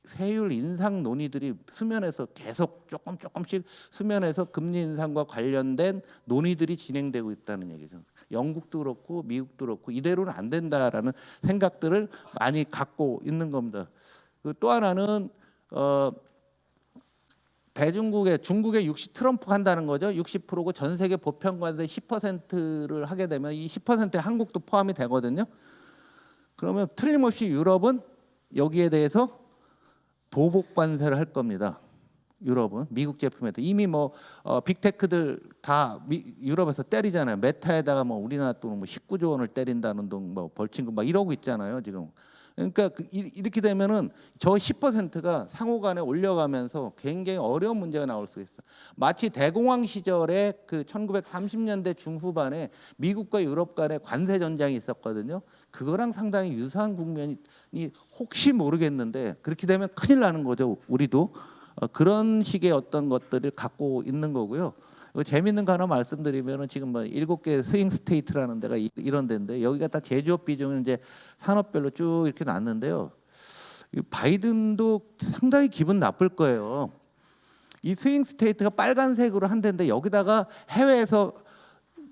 세율 인상 논의들이 수면에서 계속 조금씩 수면에서 금리 인상과 관련된 논의들이 진행되고 있다는 얘기죠. 영국도 그렇고 미국도 그렇고 이대로는 안 된다라는 생각들을 많이 갖고 있는 겁니다. 또 하나는 중국의 60 트럼프 한다는 거죠. 60%고 전 세계 보편 관세 10%를 하게 되면 이 10%에 한국도 포함이 되거든요. 그러면 틀림없이 유럽은 여기에 대해서 보복 관세를 할 겁니다. 유럽은 미국 제품에도 이미 뭐 빅테크들 다 유럽에서 때리잖아요. 메타에다가 뭐 우리나라 또 뭐 19조 원을 때린다는 둥 뭐 벌칙금 막 이러고 있잖아요, 지금. 그러니까 이렇게 되면은 저 10%가 상호간에 올려가면서 굉장히 어려운 문제가 나올 수 있어요. 마치 대공황 시절에 그 1930년대 중후반에 미국과 유럽 간의 관세 전쟁이 있었거든요. 그거랑 상당히 유사한 국면이 혹시 모르겠는데 그렇게 되면 큰일 나는 거죠. 우리도 그런 식의 어떤 것들을 갖고 있는 거고요. 재밌는 거 하나 말씀드리면은 지금 뭐 7개 스윙 스테이트라는 데가 이런 데인데 여기가 다 제조업 비중을 이제 산업별로 쭉 이렇게 놨는데요. 바이든도 상당히 기분 나쁠 거예요. 이 스윙 스테이트가 빨간색으로 한 데인데 여기다가 해외에서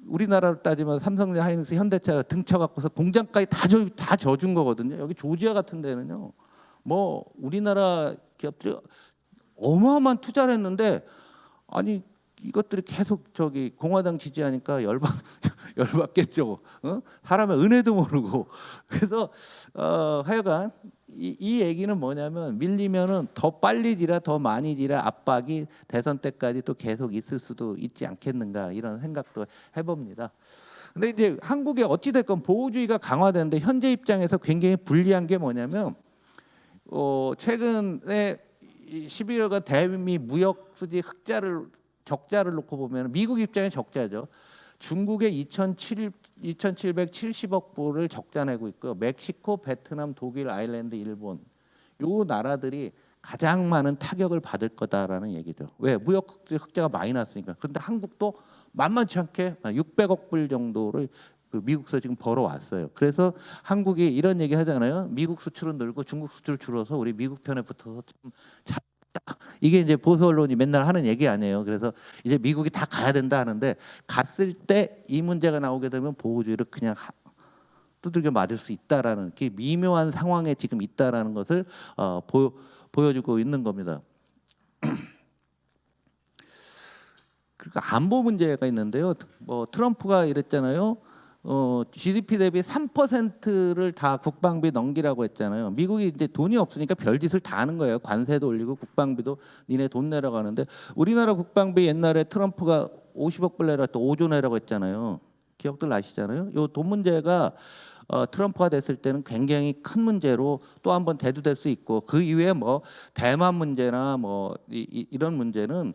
우리나라로 따지면 삼성전, 하이닉스, 현대차가 등쳐갖고서 공장까지 다 져준 거거든요. 여기 조지아 같은 데는요. 뭐 우리나라 기업들 어마어마한 투자를 했는데 아니 이것들이 계속 저기 공화당 지지하니까 열받겠죠. 사람의 은혜도 모르고. 그래서 하여간 이 얘기는 뭐냐면 밀리면은 더 빨리 지라 더 많이 지라 압박이 대선 때까지 또 계속 있을 수도 있지 않겠는가 이런 생각도 해봅니다. 근데 이제 한국에 어찌 됐건 보호주의가 강화되는데 현재 입장에서 굉장히 불리한 게 뭐냐면 최근에 12월간 대미 무역 수지 적자를 놓고 보면 미국 입장에 적자죠. 중국의 2,770억 불을 적자 내고 있고요. 멕시코, 베트남, 독일, 아일랜드, 일본 요 나라들이 가장 많은 타격을 받을 거다라는 얘기죠. 왜? 무역 흑자가 많이 났으니까. 그런데 한국도 만만치 않게 600억 불 정도를 그 미국서 지금 벌어왔어요. 그래서 한국이 이런 얘기 하잖아요. 미국 수출은 늘고 중국 수출 줄어서 우리 미국 편에 붙어서 좀 잘했다. 이게 이제 보수 언론이 맨날 하는 얘기 아니에요. 그래서 이제 미국이 다 가야 된다 하는데 갔을 때 이 문제가 나오게 되면 보호주의를 그냥 두들겨 맞을 수 있다라는 그 미묘한 상황에 지금 있다라는 것을 보여주고 있는 겁니다. 그러니까 안보 문제가 있는데요. 뭐 트럼프가 이랬잖아요. GDP 대비 3%를 다 국방비 넘기라고 했잖아요. 미국이 이제 돈이 없으니까 별짓을 다 하는 거예요. 관세도 올리고 국방비도 니네 돈 내라고 하는데 우리나라 국방비 옛날에 트럼프가 50억 불 내라 또 5조 내라고 했잖아요. 기억들 나시잖아요. 요 돈 문제가 트럼프가 됐을 때는 굉장히 큰 문제로 또 한 번 대두될 수 있고 그 이외에 뭐 대만 문제나 뭐 이런 문제는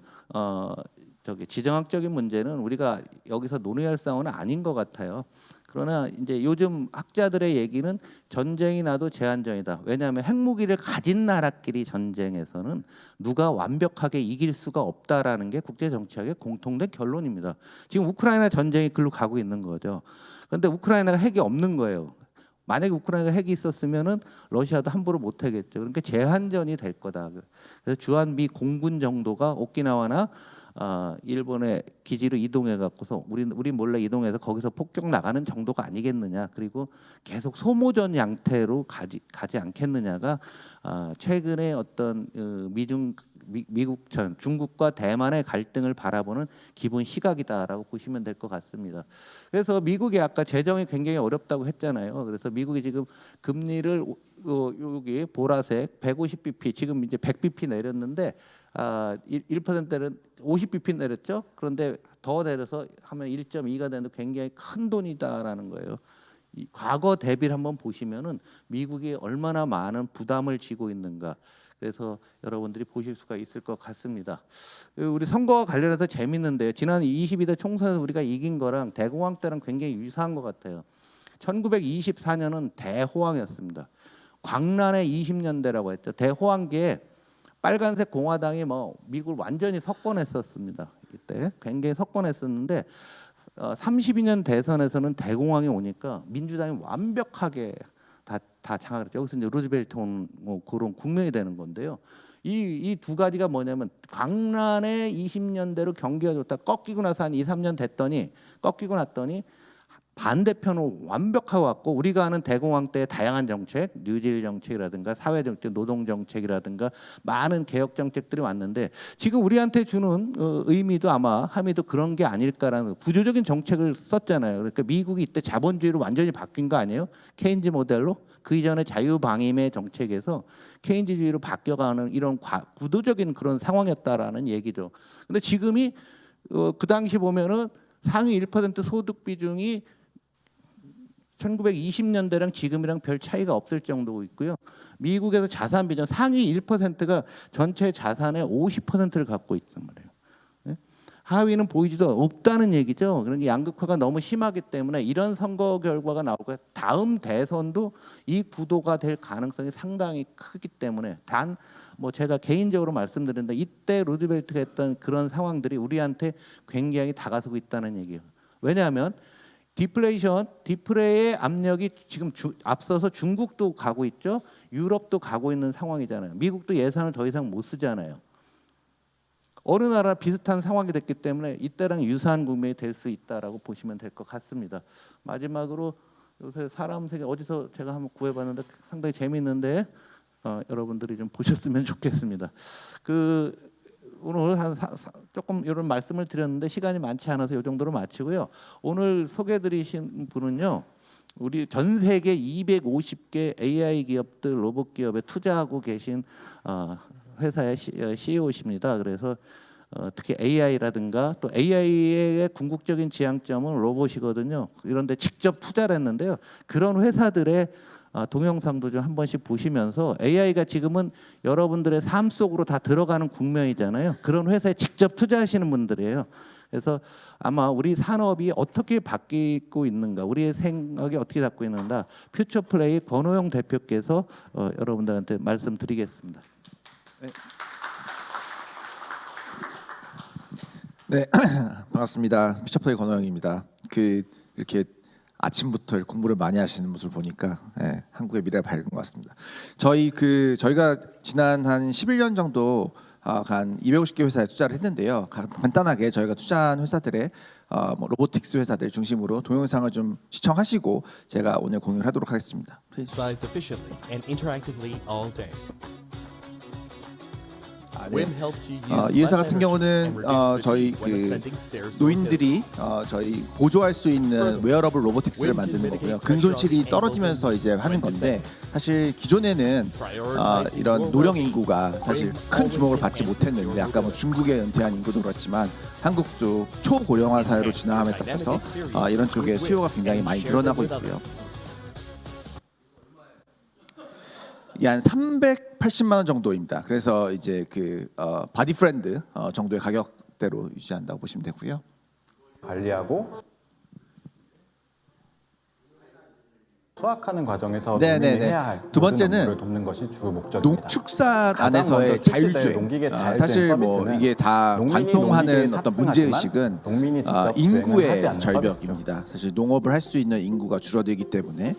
저기 지정학적인 문제는 우리가 여기서 논의할 상황은 아닌 것 같아요. 그러나 이제 요즘 학자들의 얘기는 전쟁이 나도 제한전이다. 왜냐하면 핵무기를 가진 나라끼리 전쟁에서는 누가 완벽하게 이길 수가 없다라는 게 국제 정치학의 공통된 결론입니다. 지금 우크라이나 전쟁이 글로 가고 있는 거죠. 그런데 우크라이나가 핵이 없는 거예요. 만약에 우크라이나가 핵이 있었으면은 러시아도 함부로 못 하겠죠. 그러니까 제한전이 될 거다. 그래서 주한미 공군 정도가 오키나와나 일본의 기지로 이동해 갖고서 우리 몰래 이동해서 거기서 폭격 나가는 정도가 아니겠느냐. 그리고 계속 소모전 양태로 가지 않겠느냐가 최근에 어떤 미국 전 중국과 대만의 갈등을 바라보는 기본 시각이다라고 보시면 될 것 같습니다. 그래서 미국이 아까 재정이 굉장히 어렵다고 했잖아요. 그래서 미국이 지금 금리를 여기 보라색 150bp 지금 이제 100bp 내렸는데 1%는 50bp 내렸죠. 그런데 더 내려서 하면 1.2가 되는데 굉장히 큰 돈이다라는 거예요. 과거 대비를 한번 보시면은 미국이 얼마나 많은 부담을 지고 있는가. 그래서 여러분들이 보실 수가 있을 것 같습니다. 우리 선거와 관련해서 재밌는데요. 지난 22대 총선에서 우리가 이긴 거랑 대공황 때랑 굉장히 유사한 것 같아요. 1924년은 대호황이었습니다. 광란의 20년대라고 했죠. 대호황기에 빨간색 공화당이 뭐 미국을 완전히 석권했었습니다. 이때 굉장히 석권했었는데 32년 대선에서는 대공황이 오니까 민주당이 완벽하게 다 장악을 했죠. 여기서 이제 루즈벨트 뭐 그런 국면이 되는 건데요. 이 두 가지가 뭐냐면 광란의 20년대로 경기가 좋다 꺾이고 나서 한 2, 3년 됐더니 꺾이고 났더니 반대편은 완벽하고 왔고 우리가 아는 대공황 때 다양한 정책, 뉴딜 정책이라든가 사회 정책, 노동 정책이라든가 많은 개혁 정책들이 왔는데 지금 우리한테 주는 의미도 아마 함의도 그런 게 아닐까라는 구조적인 정책을 썼잖아요. 그러니까 미국이 이때 자본주의로 완전히 바뀐 거 아니에요? 케인즈 모델로 그 이전에 자유방임의 정책에서 케인즈주의로 바뀌어가는 이런 구도적인 그런 상황이었다라는 얘기죠. 근데 지금이 그 당시 보면은 상위 1% 소득 비중이 1920년대랑 지금이랑 별 차이가 없을 정도고 있고요. 미국에서 자산 비중 상위 1%가 전체 자산의 50%를 갖고 있단 말이에요. 네? 하위는 보이지도 없다는 얘기죠. 그러니까 양극화가 너무 심하기 때문에 이런 선거 결과가 나오고 다음 대선도 이 구도가 될 가능성이 상당히 크기 때문에 단 뭐 제가 개인적으로 말씀드렸는데 이때 루즈벨트가 했던 그런 상황들이 우리한테 굉장히 다가서고 있다는 얘기예요. 왜냐하면 디플레이의 압력이 지금 앞서서 중국도 가고 있죠. 유럽도 가고 있는 상황이잖아요. 미국도 예산을 더 이상 못 쓰잖아요. 어느 나라 비슷한 상황이 됐기 때문에 이때랑 유사한 국면이 될 수 있다라고 보시면 될 것 같습니다. 마지막으로 요새 사람 세계 어디서 제가 한번 구해봤는데 상당히 재미있는데 여러분들이 좀 보셨으면 좋겠습니다. 오늘 조금 이런 말씀을 드렸는데 시간이 많지 않아서 이 정도로 마치고요. 오늘 소개드리신 분은요. 우리 전 세계 250개 AI 기업들, 로봇 기업에 투자하고 계신 회사의 CEO십니다. 그래서 특히 AI라든가 또 AI의 궁극적인 지향점은 로봇이거든요. 이런데 직접 투자를 했는데요. 그런 회사들의 동영상도 좀 한 번씩 보시면서 AI가 지금은 여러분들의 삶 속으로 다 들어가는 국면이잖아요. 그런 회사에 직접 투자하시는 분들이에요. 그래서 아마 우리 산업이 어떻게 바뀌고 있는가, 우리의 생각이 어떻게 잡고 있는가, 퓨처플레이 권호영 대표께서 여러분들한테 말씀드리겠습니다. 네. 네, 반갑습니다. 퓨처플레이 권호영입니다. 이렇게 아침부터 공부를 많이 하시는 모습을 보니까 한국의 미래가 밝은 것 같습니다. 저희가 지난 한 11년 정도 한 250개 회사에 투자를 했는데요. 간단하게 저희가 투자한 회사들의 뭐 로보틱스 회사들 중심으로 동영상을 좀 시청하시고 제가 오늘 공유를 하도록 하겠습니다. Exercise efficiently and interactively all day. 이 회사 같은 경우는 저희 노인들이 저희 보조할 수 있는 웨어러블 로보틱스를 만드는 거고요. 근손실이 떨어지면서 이제 하는 건데 사실 기존에는 이런 노령 인구가 사실 큰 주목을 받지 못했는데 아까 뭐 중국의 은퇴한 인구도 그렇지만 한국도 초고령화 사회로 진화함에 따라서 이런 쪽에 수요가 굉장히 많이 늘어나고 있고요. 이게 한 380만 원 정도입니다. 그래서 이제 바디 프렌드 정도의 가격대로 유지한다고 보시면 되고요. 관리하고 수확하는 과정에서 농민이 해야 할 두 번째는 업무를 돕는 것이 주 목적입니다. 농축산 안에서의 자율주행. 사실 뭐 이게 다 관통하는 어떤 문제 의식은 인구의 절벽입니다. 사실 농업을 할 수 있는 인구가 줄어들기 때문에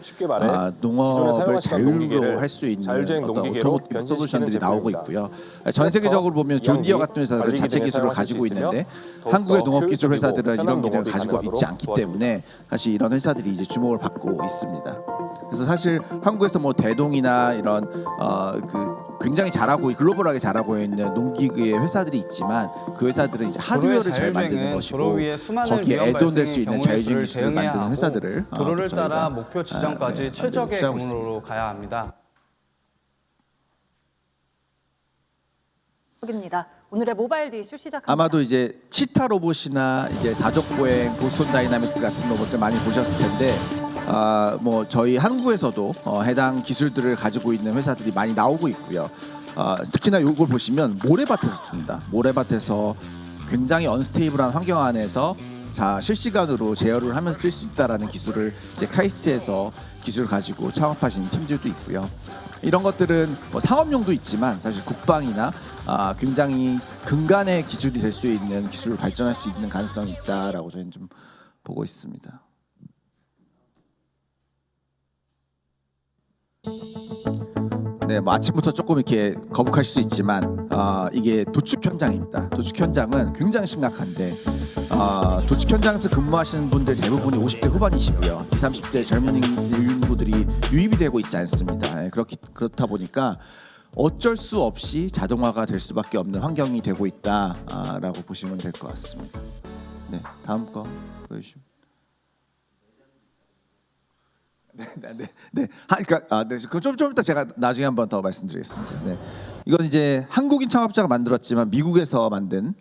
농업을 자율로 할 수 있는 어떤 오토모티브 솔루션들이 나오고 있고요. 전 세계적으로 보면 존 디어 같은 회사들은 자체 기술을 가지고 있는데 한국의 농업 기술 회사들은 이런 기술을 가지고 있지 않기 때문에 사실 이런 회사들이 이제 주목을 받고 있습니다. 그래서 사실 한국에서 뭐 대동이나 이런 굉장히 잘하고 글로벌하게 잘하고 있는 농기계의 회사들이 있지만 그 회사들은 이제 하드웨어를 잘 만드는 것이고 거기에 애돈될 수 있는 자율주행 기술을 만드는 회사들을 도로를 따라 목표 지점까지 최적의 경로로 가야 합니다. 입니다. 오늘의 모바일 디슈 시작합니다. 아마도 이제 치타 로봇이나 이제 사족보행, 보스턴 다이나믹스 같은 로봇들 많이 보셨을 텐데 뭐 저희 한국에서도 해당 기술들을 가지고 있는 회사들이 많이 나오고 있고요. 특히나 이걸 보시면 모래밭에서 듭니다. 모래밭에서 굉장히 언스테이블한 환경 안에서 실시간으로 제어를 하면서 뛸 수 있다라는 기술을 이제 카이스트에서 기술을 가지고 창업하신 팀들도 있고요. 이런 것들은 뭐 상업용도 있지만 사실 국방이나 굉장히 근간의 기술이 될 수 있는 기술을 발전할 수 있는 가능성이 있다라고 저희는 좀 보고 있습니다. 네, 뭐 아침부터 조금 이렇게 거북하실 수 있지만 이게 도축 현장입니다. 도축 현장은 굉장히 심각한데 도축 현장에서 근무하시는 분들 대부분이 50대 후반이시고요. 20, 30대 젊은 인구들이 유입이 되고 있지 않습니다. 그렇다 보니까 어쩔 수 없이 자동화가 될 수밖에 없는 환경이 되고 있다라고 보시면 될 것 같습니다. 네, 다음 거 보여주시면. 네. 그러니까 좀 이따 제가 나중에 한번 더 말씀드리겠습니다. 네. 이건 이제 한국인 창업자가 만들었지만 미국에서 만든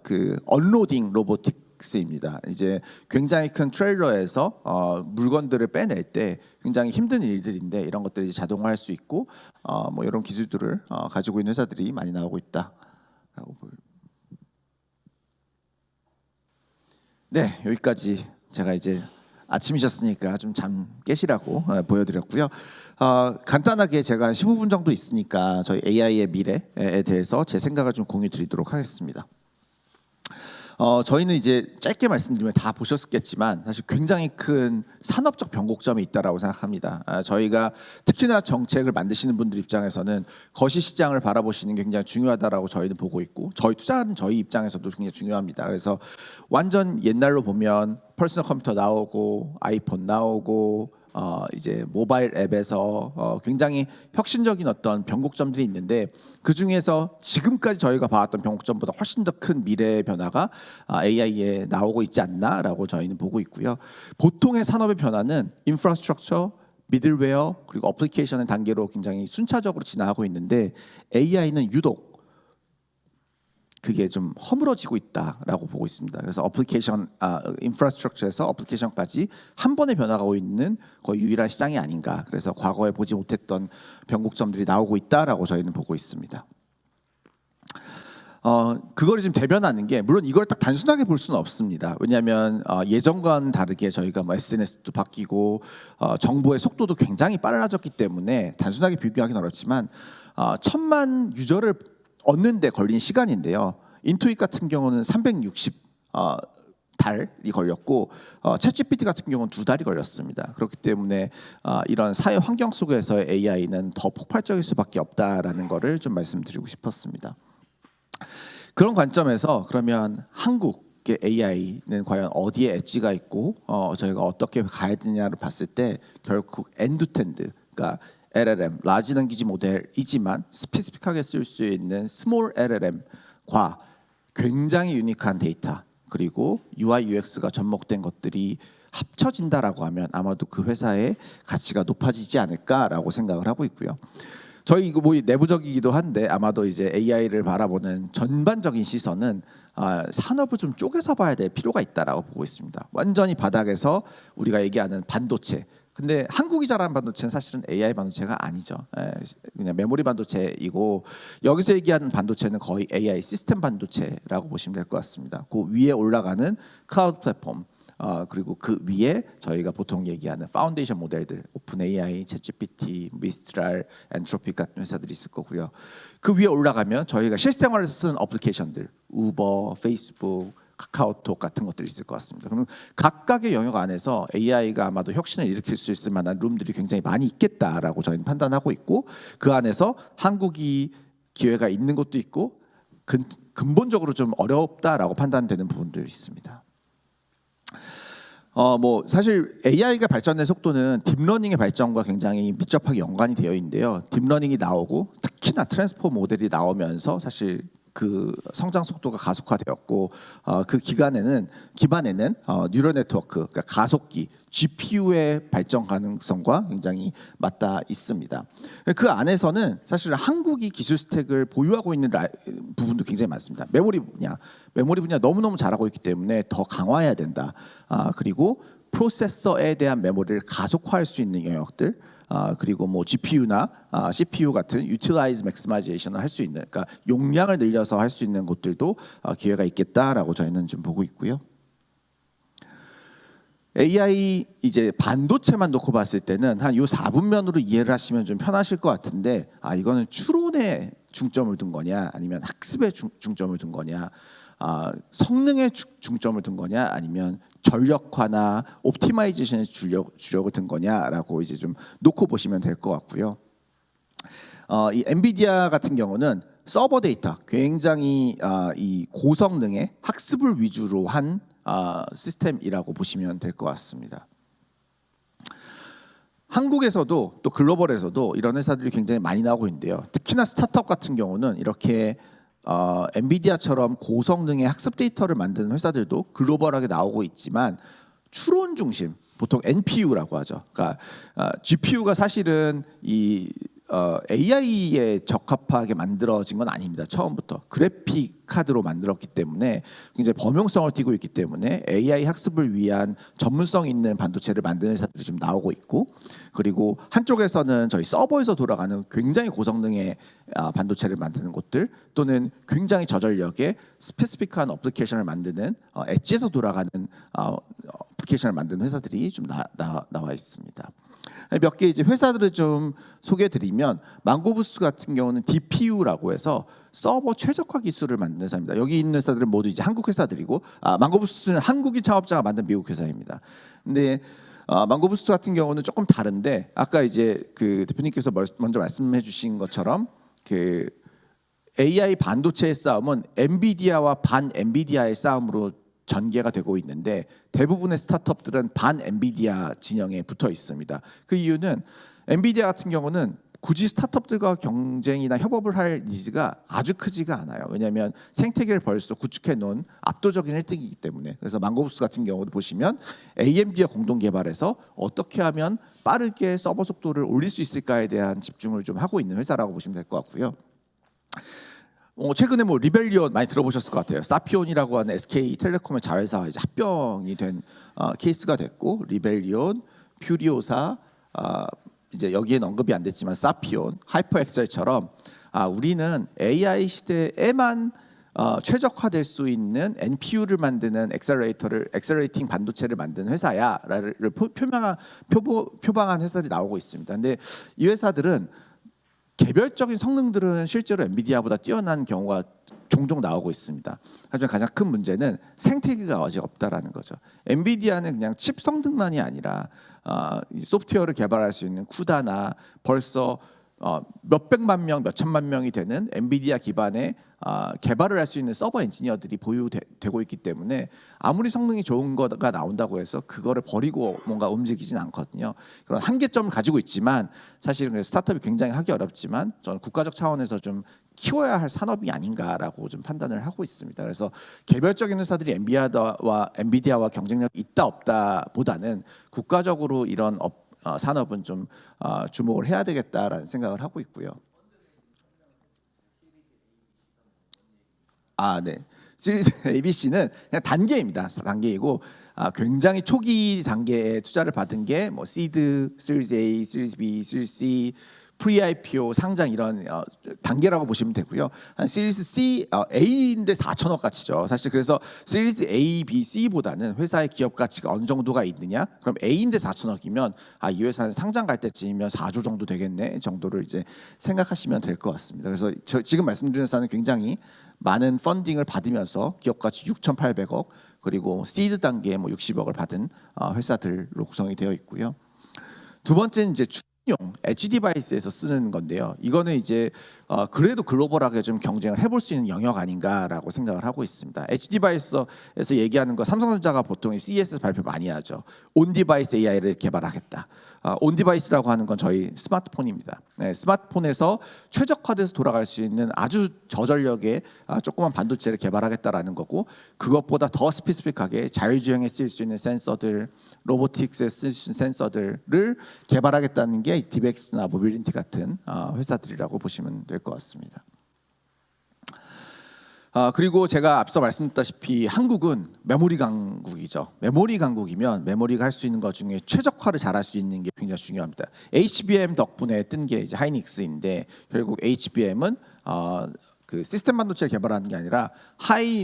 그 언로딩 로보틱스입니다. 이제 굉장히 큰 트레일러에서 물건들을 빼낼 때 굉장히 힘든 일들인데 이런 것들을 이제 자동화할 수 있고 뭐 이런 기술들을 가지고 있는 회사들이 많이 나오고 있다라고 보여요. 네, 여기까지 제가 이제 아침이셨으니까 좀 잠 깨시라고 보여드렸고요. 간단하게 제가 15분 정도 있으니까 저희 AI의 미래에 대해서 제 생각을 좀 공유드리도록 하겠습니다. 저희는 이제 짧게 말씀드리면 다 보셨겠지만 사실 굉장히 큰 산업적 변곡점이 있다라고 생각합니다. 저희가 특히나 정책을 만드시는 분들 입장에서는 거시 시장을 바라보시는 게 굉장히 중요하다라고 저희는 보고 있고 저희 투자하는 저희 입장에서도 굉장히 중요합니다. 그래서 완전 옛날로 보면 퍼스널 컴퓨터 나오고 아이폰 나오고 이제 모바일 앱에서 굉장히 혁신적인 어떤 변곡점들이 있는데 그 중에서 지금까지 저희가 봐왔던 변곡점보다 훨씬 더 큰 미래의 변화가 AI에 나오고 있지 않나라고 저희는 보고 있고요. 보통의 산업의 변화는 인프라스트럭처, 미들웨어 그리고 어플리케이션의 단계로 굉장히 순차적으로 진화하고 있는데 AI는 유독 그게 좀 허물어지고 있다라고 보고 있습니다. 그래서 어플리케이션, 인프라스트럭처에서 어플리케이션까지 한 번에 변화가고 있는 거의 유일한 시장이 아닌가. 그래서 과거에 보지 못했던 변곡점들이 나오고 있다라고 저희는 보고 있습니다. 그걸 지금 대변하는 게 물론 이걸 딱 단순하게 볼 수는 없습니다. 왜냐하면 예전과는 다르게 저희가 뭐 SNS도 바뀌고 정보의 속도도 굉장히 빨라졌기 때문에 단순하게 비교하기는 어렵지만 1000만 유저를 얻는 데 걸린 시간인데요. 인투잇 같은 경우는 360 달이 걸렸고 챗GPT 같은 경우는 2달이 걸렸습니다. 그렇기 때문에 이런 사회 환경 속에서의 AI는 더 폭발적일 수밖에 없다라는 거를 좀 말씀드리고 싶었습니다. 그런 관점에서 그러면 한국의 AI는 과연 어디에 엣지가 있고 저희가 어떻게 가야 되냐를 봤을 때 결국 엔드투엔드, 그러니까 LLM, 라지 랭귀지 모델이지만 스페시픽하게 쓸 수 있는 스몰 LLM과 굉장히 유니크한 데이터 그리고 UI, UX가 접목된 것들이 합쳐진다라고 하면 아마도 그 회사의 가치가 높아지지 않을까라고 생각을 하고 있고요. 저희 이거 뭐 내부적이기도 한데 아마도 이제 AI를 바라보는 전반적인 시선은 산업을 좀 쪼개서 봐야 될 필요가 있다라고 보고 있습니다. 완전히 바닥에서 우리가 얘기하는 반도체. 근데 한국이 잘하는 반도체는 사실은 AI 반도체가 아니죠. 그냥 메모리 반도체이고 여기서 얘기하는 반도체는 거의 AI 시스템 반도체라고 보시면 될 것 같습니다. 그 위에 올라가는 클라우드 플랫폼 그리고 그 위에 저희가 보통 얘기하는 파운데이션 모델들 오픈 AI, 챗GPT, 미스트랄, 엔트로픽 같은 회사들이 있을 거고요. 그 위에 올라가면 저희가 실생활에서 쓰는 어플리케이션들 우버, 페이스북, 카카오톡 같은 것들이 있을 것 같습니다. 그럼 각각의 영역 안에서 AI가 아마도 혁신을 일으킬 수 있을 만한 룸들이 굉장히 많이 있겠다라고 저희는 판단하고 있고 그 안에서 한국이 기회가 있는 것도 있고 근본적으로 좀 어렵다라고 판단되는 부분들이 있습니다. 뭐 사실 AI가 발전된 속도는 딥러닝의 발전과 굉장히 밀접하게 연관이 되어 있는데요. 딥러닝이 나오고 특히나 트랜스포머 모델이 나오면서 사실 그 성장 속도가 가속화되었고 그 기반에는 뉴럴 네트워크, 그러니까 가속기, GPU의 발전 가능성과 굉장히 맞닿아 있습니다. 그 안에서는 사실 한국이 기술 스택을 보유하고 있는 부분도 굉장히 많습니다. 메모리 분야 너무너무 잘하고 있기 때문에 더 강화해야 된다. 그리고 프로세서에 대한 메모리를 가속화할 수 있는 영역들. 그리고 뭐 GPU나 CPU 같은 Utilize Maximization을 할 수 있는, 그러니까 용량을 늘려서 할 수 있는 곳들도 기회가 있겠다라고 저희는 좀 보고 있고요. AI 이제 반도체만 놓고 봤을 때는 한 요 4분면으로 이해를 하시면 좀 편하실 것 같은데 이거는 추론에 중점을 둔 거냐 아니면 학습에 중점을 둔 거냐 성능에 중점을 둔 거냐 아니면 전력화나 옵티마이제이션에 주력을 둔 거냐라고 이제 좀 놓고 보시면 될 것 같고요. 이 엔비디아 같은 경우는 서버 데이터, 굉장히 이 고성능의 학습을 위주로 한 시스템이라고 보시면 될 것 같습니다. 한국에서도 또 글로벌에서도 이런 회사들이 굉장히 많이 나오고 있는데요. 특히나 스타트업 같은 경우는 이렇게 엔비디아처럼 고성능의 학습 데이터를 만드는 회사들도 글로벌하게 나오고 있지만 추론 중심, 보통 NPU라고 하죠. 그러니까 GPU가 사실은 이 AI에 적합하게 만들어진 건 아닙니다. 처음부터 그래픽 카드로 만들었기 때문에 굉장히 범용성을 띠고 있기 때문에 AI 학습을 위한 전문성 있는 반도체를 만드는 회사들이 좀 나오고 있고, 그리고 한쪽에서는 저희 서버에서 돌아가는 굉장히 고성능의 반도체를 만드는 곳들, 또는 굉장히 저전력의 스페시픽한 어플리케이션을 만드는 엣지에서 돌아가는 어플리케이션을 만드는 회사들이 좀 나와 있습니다. 몇 개 이제 회사들을 좀 소개해드리면, 망고부스 같은 경우는 DPU라고 해서 서버 최적화 기술을 만드는 회사입니다. 여기 있는 회사들은 모두 이제 한국 회사들이고, 망고부스는 한국인 창업자가 만든 미국 회사입니다. 근데 망고부스 같은 경우는 조금 다른데, 아까 이제 그 대표님께서 먼저 말씀해주신 것처럼 그 AI 반도체의 싸움은 엔비디아와 반 엔비디아의 싸움으로 전개가 되고 있는데, 대부분의 스타트업들은 반 엔비디아 진영에 붙어 있습니다. 그 이유는 엔비디아 같은 경우는 굳이 스타트업들과 경쟁이나 협업을 할 니즈가 아주 크지가 않아요. 왜냐하면 생태계를 벌써 구축해 놓은 압도적인 1등이기 때문에. 그래서 망고부스 같은 경우도 보시면 AMD와 공동 개발해서 어떻게 하면 빠르게 서버 속도를 올릴 수 있을까에 대한 집중을 좀 하고 있는 회사라고 보시면 될 것 같고요. 최근에 뭐 리벨리온 많이 들어보셨을 것 같아요. 사피온이라고 하는 SK텔레콤의 자회사와 이제 합병이 된 케이스가 됐고, 리벨리온, 퓨리오사, 이제 여기에는 언급이 안 됐지만 사피온, 하이퍼엑셀처럼 우리는 AI 시대에만 최적화될 수 있는 NPU를 만드는 엑셀레이팅 반도체를 만드는 회사야를 표방한 회사들이 나오고 있습니다. 근데 이 회사들은 개별적인 성능들은 실제로 엔비디아보다 뛰어난 경우가 종종 나오고 있습니다. 하지만 가장 큰 문제는 생태계가 아직 없다라는 거죠. 엔비디아는 그냥 칩 성능만이 아니라 소프트웨어를 개발할 수 있는 쿠다나 벌써 몇백만 명, 몇천만 명이 되는 엔비디아 기반의 개발을 할 수 있는 서버 엔지니어들이 보유되고 있기 때문에 아무리 성능이 좋은 거가 나온다고 해서 그거를 버리고 뭔가 움직이진 않거든요. 그런 한계점을 가지고 있지만 사실은 스타트업이 굉장히 하기 어렵지만 저는 국가적 차원에서 좀 키워야 할 산업이 아닌가라고 좀 판단을 하고 있습니다. 그래서 개별적인 회사들이 엔비디아와 경쟁력이 있다 없다 보다는 국가적으로 이런 산업은 좀 주목을 해야 되겠다라는 생각을 하고 있고요. 네. 시리즈 ABC는 그냥 단계입니다. 단계이고 굉장히 초기 단계에 투자를 받은 게 뭐 시드, 시리즈 A, 시리즈 B, 시리즈 C, 프리-IPO, 상장 이런 단계라고 보시면 되고요. 한 시리즈 C, A인데 4천억 가치죠. 사실 그래서 시리즈 A, B, C보다는 회사의 기업 가치가 어느 정도가 있느냐? 그럼 A인데 4천억이면 이 회사는 상장 갈 때쯤이면 4조 정도 되겠네 정도를 이제 생각하시면 될 것 같습니다. 그래서 지금 말씀드린 회사는 굉장히 많은 펀딩을 받으면서 기업 가치 6,800억, 그리고 시드 단계에 뭐 60억을 받은 회사들로 구성이 되어 있고요. 두 번째는 이제 용 엣지 디바이스에서 쓰는 건데요. 이거는 이제 그래도 글로벌하게 좀 경쟁을 해볼 수 있는 영역 아닌가라고 생각을 하고 있습니다. 엣지 디바이스에서 얘기하는 거, 삼성전자가 보통 CES에서 발표 많이 하죠. 온 디바이스 AI를 개발하겠다. 온 디바이스라고 하는 건 저희 스마트폰입니다. 네, 스마트폰에서 최적화돼서 돌아갈 수 있는 아주 저전력의 조그만 반도체를 개발하겠다라는 거고, 그것보다 더 스페시픽하게 자율주행에 쓰일 수 있는 센서들, 로보틱스에 쓸 수 있는 센서들을 개발하겠다는 게 디벡스나 모빌리티 같은 회사들이라고 보시면 될 것 같습니다. 그리고 제가 앞서 말씀드렸다시피 한국은 메모리 강국이죠. 메모리 강국이면 메모리가 할 수 있는 것 중에 최적화를 잘할 수 있는 게 굉장히 중요합니다. HBM 덕분에 뜬 게 이제 하이닉스인데, 결국 HBM은 그 시스템 반도체를 개발하는 게 아니라 하이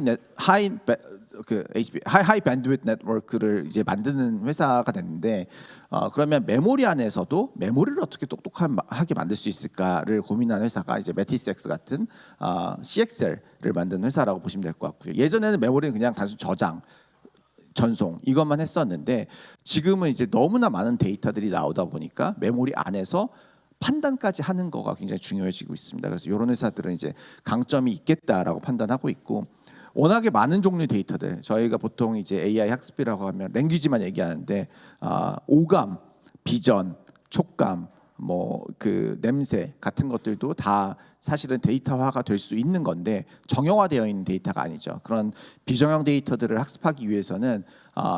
밴드위드 네트워크를 이제 만드는 회사가 됐는데, 그러면 메모리 안에서도 메모리를 어떻게 똑똑하게 만들 수 있을까를 고민하는 회사가 이제 매티스X 같은 CXL을 만드는 회사라고 보시면 될 것 같고요. 예전에는 메모리는 그냥 단순 저장, 전송 이것만 했었는데, 지금은 이제 너무나 많은 데이터들이 나오다 보니까 메모리 안에서 판단까지 하는 거가 굉장히 중요해지고 있습니다. 그래서 이런 회사들은 이제 강점이 있겠다라고 판단하고 있고, 워낙에 많은 종류의 데이터들, 저희가 보통 이제 AI 학습이라고 하면 랭귀지만 얘기하는데 오감, 비전, 촉감, 뭐 그 냄새 같은 것들도 다 사실은 데이터화가 될 수 있는 건데 정형화되어 있는 데이터가 아니죠. 그런 비정형 데이터들을 학습하기 위해서는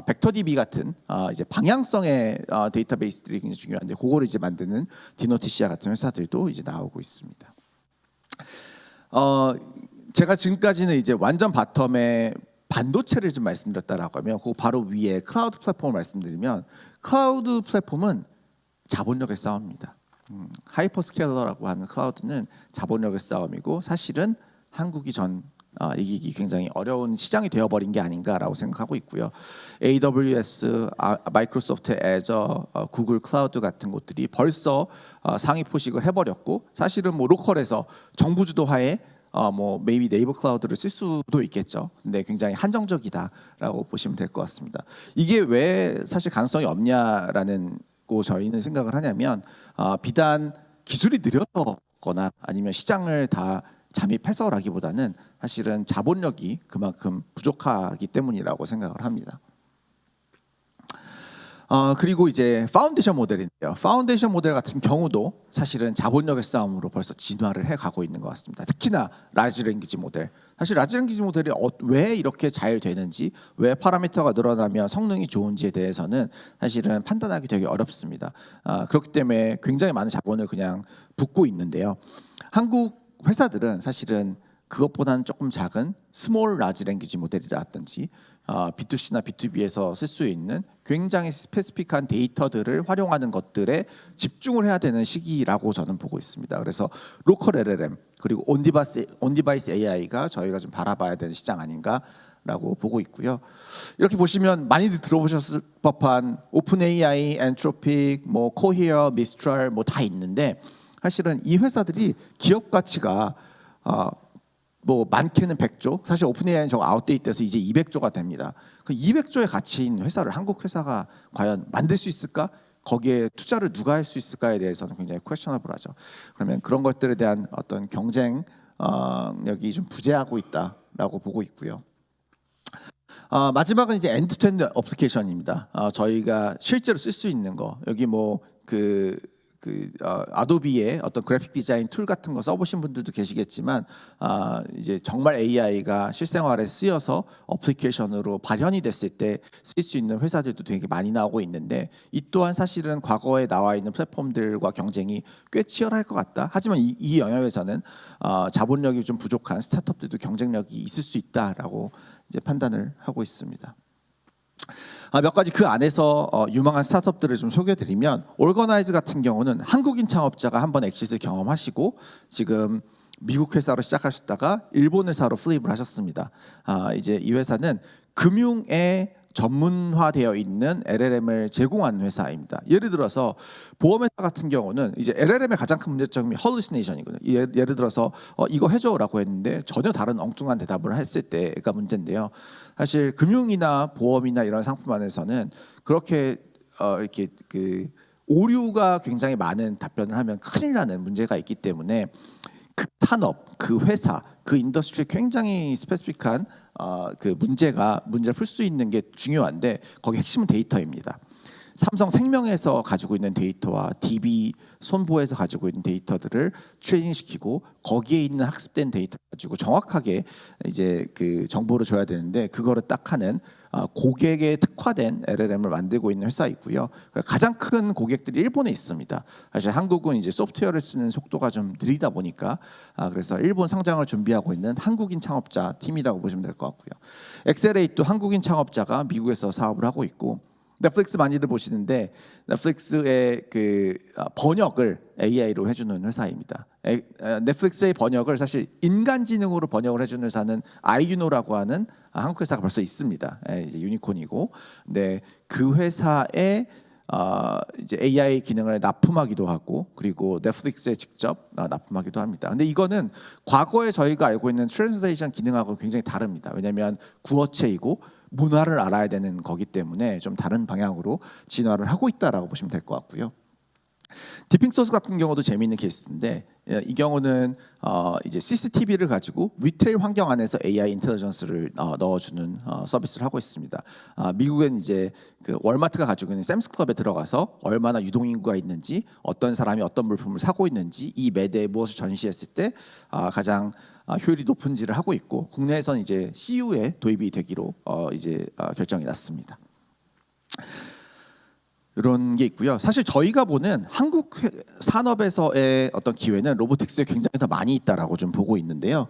벡터DB 같은 이제 방향성의 데이터베이스들이 굉장히 중요한데, 그거를 이제 만드는 디노티시아 같은 회사들도 이제 나오고 있습니다. 제가 지금까지는 이제 완전 바텀에 반도체를 좀 말씀드렸다라고 하면, 그 바로 위에 클라우드 플랫폼을 말씀드리면, 클라우드 플랫폼은 자본력의 싸움입니다. 하이퍼스케일러라고 하는 클라우드는 자본력의 싸움이고, 사실은 한국이 이기기 굉장히 어려운 시장이 되어버린 게 아닌가라고 생각하고 있고요. AWS, 마이크로소프트 애저, 구글 클라우드 같은 곳들이 벌써 상위 포식을 해버렸고, 사실은 뭐 로컬에서 정부 주도하에 뭐 maybe 네이버 클라우드를 쓸 수도 있겠죠. 근데 굉장히 한정적이다라고 보시면 될 것 같습니다. 이게 왜 사실 가능성이 없냐라는 고 저희는 생각을 하냐면, 비단 기술이 느려서거나 아니면 시장을 다 잠입해서라기보다는 사실은 자본력이 그만큼 부족하기 때문이라고 생각을 합니다. 그리고 이제 파운데이션 모델인데요. 파운데이션 모델 같은 경우도 사실은 자본력의 싸움으로 벌써 진화를 해가고 있는 것 같습니다. 특히나 라지 랭귀지 모델. 사실 라지 랭귀지 모델이 왜 이렇게 잘 되는지, 왜 파라미터가 늘어나면 성능이 좋은지에 대해서는 사실은 판단하기 되게 어렵습니다. 그렇기 때문에 굉장히 많은 자본을 그냥 붓고 있는데요. 한국 회사들은 사실은 그것보다는 조금 작은 스몰 라지 랭귀지 모델이라든지 B2C나 B2B에서 쓸 수 있는 굉장히 스페시픽한 데이터들을 활용하는 것들에 집중을 해야 되는 시기라고 저는 보고 있습니다. 그래서 로컬 LLM 그리고 온디바이스 AI가 저희가 좀 바라봐야 되는 시장 아닌가라고 보고 있고요. 이렇게 보시면 많이들 들어보셨을 법한 오픈 AI, 엔트로픽, 뭐 코히어, 미스트랄 뭐 다 있는데, 사실은 이 회사들이 기업 가치가 뭐 많게는 100조, 사실 오픈AI는 저 아웃데이트돼서 이제 200조가 됩니다. 그 200조의 가치인 회사를 한국 회사가 과연 만들 수 있을까? 거기에 투자를 누가 할 수 있을까에 대해서는 굉장히 퀘스처너블하죠. 그러면 그런 것들에 대한 어떤 경쟁력이 좀 부재하고 있다라고 보고 있고요. 마지막은 이제 엔드-투-엔드 어플리케이션입니다. 저희가 실제로 쓸 수 있는 거, 여기 뭐 아도비의 어떤 그래픽 디자인 툴 같은 거 써보신 분들도 계시겠지만, 이제 정말 AI가 실생활에 쓰여서 어플리케이션으로 발현이 됐을 때 쓸 수 있는 회사들도 되게 많이 나오고 있는데, 이 또한 사실은 과거에 나와 있는 플랫폼들과 경쟁이 꽤 치열할 것 같다. 하지만 이 영역에서는 자본력이 좀 부족한 스타트업들도 경쟁력이 있을 수 있다라고 이제 판단을 하고 있습니다. 몇 가지 그 안에서 유망한 스타트업들을 좀 소개해드리면, 올거나이즈 같은 경우는 한국인 창업자가 한번 엑시트 경험하시고 지금 미국 회사로 시작하셨다가 일본 회사로 플립을 하셨습니다. 이제 이 회사는 금융에 전문화되어 있는 LLM을 제공하는 회사입니다. 예를 들어서 보험회사 같은 경우는 이제 LLM의 가장 큰 문제점이 hallucination이거든요. 예를 들어서 이거 해줘라고 했는데 전혀 다른 엉뚱한 대답을 했을 때가 문제인데요. 사실 금융이나 보험이나 이런 상품 안에서는 그렇게 이렇게 오류가 굉장히 많은 답변을 하면 큰일 나는 문제가 있기 때문에 그 산업, 그 회사, 그 인더스트리에 굉장히 스페시픽한 그 문제를 풀 수 있는 게 중요한데, 거기 핵심은 데이터입니다. 삼성생명에서 가지고 있는 데이터와 DB 손보에서 가지고 있는 데이터들을 트레이닝시키고 거기에 있는 학습된 데이터 가지고 정확하게 이제 그 정보를 줘야 되는데, 그거를 딱 하는 고객에 특화된 LLM을 만들고 있는 회사이고요. 가장 큰 고객들이 일본에 있습니다. 사실 한국은 이제 소프트웨어를 쓰는 속도가 좀 느리다 보니까 그래서 일본 상장을 준비하고 있는 한국인 창업자 팀이라고 보시면 될 것 같고요. 엑셀에이도 한국인 창업자가 미국에서 사업을 하고 있고, 넷플릭스 많이들 보시는데 넷플릭스의 그 번역을 AI로 해주는 회사입니다. 넷플릭스의 번역을 사실 인간지능으로 번역을 해주는 회사는 아이유노라고 하는 한국 회사가 벌써 있습니다. 이제 유니콘이고, 근데 그 회사에 이제 AI 기능을 납품하기도 하고, 그리고 넷플릭스에 직접 납품하기도 합니다. 근데 이거는 과거에 저희가 알고 있는 트랜스레이션 기능하고 굉장히 다릅니다. 왜냐하면 구어체이고 문화를 알아야 되는 거기 때문에 좀 다른 방향으로 진화를 하고 있다라고 보시면 될 것 같고요. 디핑 소스 같은 경우도 재미있는 케이스인데 이 경우는 이제 CCTV를 가지고 리테일 환경 안에서 AI 인텔리전스를 넣어주는 서비스를 하고 있습니다. 미국은 이제 그 월마트가 가지고 있는 샘스클럽에 들어가서 얼마나 유동인구가 있는지, 어떤 사람이 어떤 물품을 사고 있는지, 이 매대에 무엇을 전시했을 때 가장 효율이 높은지를 하고 있고, 국내에서는 이제 CU에 도입이 되기로 이제 결정이 났습니다. 이런 게 있고요. 사실 저희가 보는 한국 산업에서의 어떤 기회는 로보틱스에 굉장히 더 많이 있다라고 좀 보고 있는데요.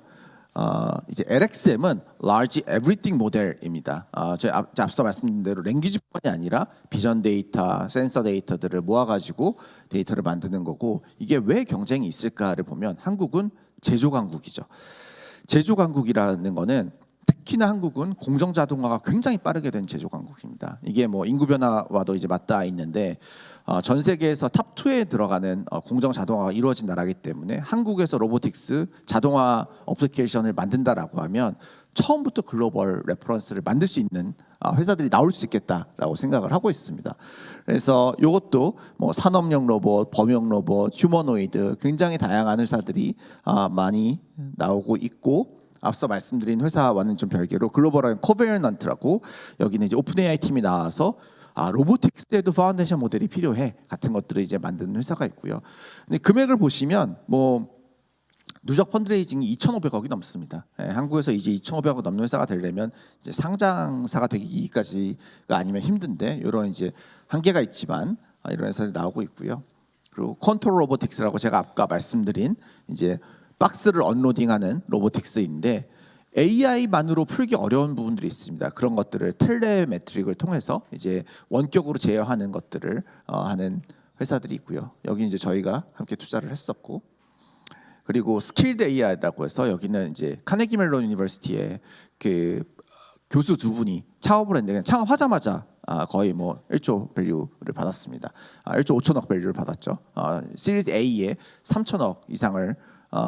이제 LXM은 Large Everything 모델입니다. 저희 앞서 말씀드린 대로 랭귀지뿐만이 아니라 비전 데이터, 센서 데이터들을 모아가지고 데이터를 만드는 거고, 이게 왜 경쟁이 있을까를 보면 한국은 제조 강국이죠. 제조 강국이라는 거는 특히나 한국은 공정 자동화가 굉장히 빠르게 된 제조 강국입니다. 이게 뭐 인구 변화와도 이제 맞닿아 있는데 전 세계에서 탑 2에 들어가는 공정 자동화가 이루어진 나라이기 때문에 한국에서 로보틱스 자동화 어플리케이션을 만든다라고 하면 처음부터 글로벌 레퍼런스를 만들 수 있는 회사들이 나올 수 있겠다라고 생각을 하고 있습니다. 그래서 이것도 뭐 산업용 로봇, 범용 로봇, 휴머노이드 굉장히 다양한 회사들이 많이 나오고 있고, 앞서 말씀드린 회사와는 좀 별개로 글로벌한 코베넌트라고, 여기는 이제 오픈 AI 팀이 나와서 로보틱스에도 파운데이션 모델이 필요해 같은 것들을 이제 만드는 회사가 있고요. 근데 금액을 보시면 뭐 누적 펀드레이징이 2,500억이 넘습니다. 한국에서 이제 2,500억 넘는 회사가 되려면 이제 상장사가 되기까지가 아니면 힘든데, 이런 이제 한계가 있지만 이런 회사들이 나오고 있고요. 그리고 컨트롤 로보틱스라고 제가 아까 말씀드린 이제 박스를 언로딩하는 로보틱스인데, AI만으로 풀기 어려운 부분들이 있습니다. 그런 것들을 텔레메트릭을 통해서 이제 원격으로 제어하는 것들을 하는 회사들이 있고요. 여기 이제 저희가 함께 투자를 했었고, 그리고 스킬드 AI라고 해서 여기는 이제 카네기 멜론 유니버시티의 그 교수 두 분이 창업을 했는데, 창업하자마자 거의 뭐 1조 밸류를 받았습니다. 1조 5천억 밸류를 받았죠. 시리즈 A에 3천억 이상을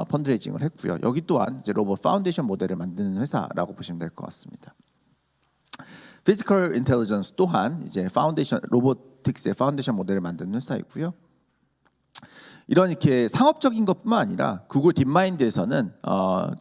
펀드레이징을 했고요. 여기 또한 이제 로봇 파운데이션 모델을 만드는 회사라고 보시면 될 것 같습니다. 피지컬 인텔리전스 또한 이제 파운데이션 로보틱스의 파운데이션 모델을 만드는 회사이고요. 이런 이렇게 상업적인 것뿐만 아니라 구글 딥마인드에서는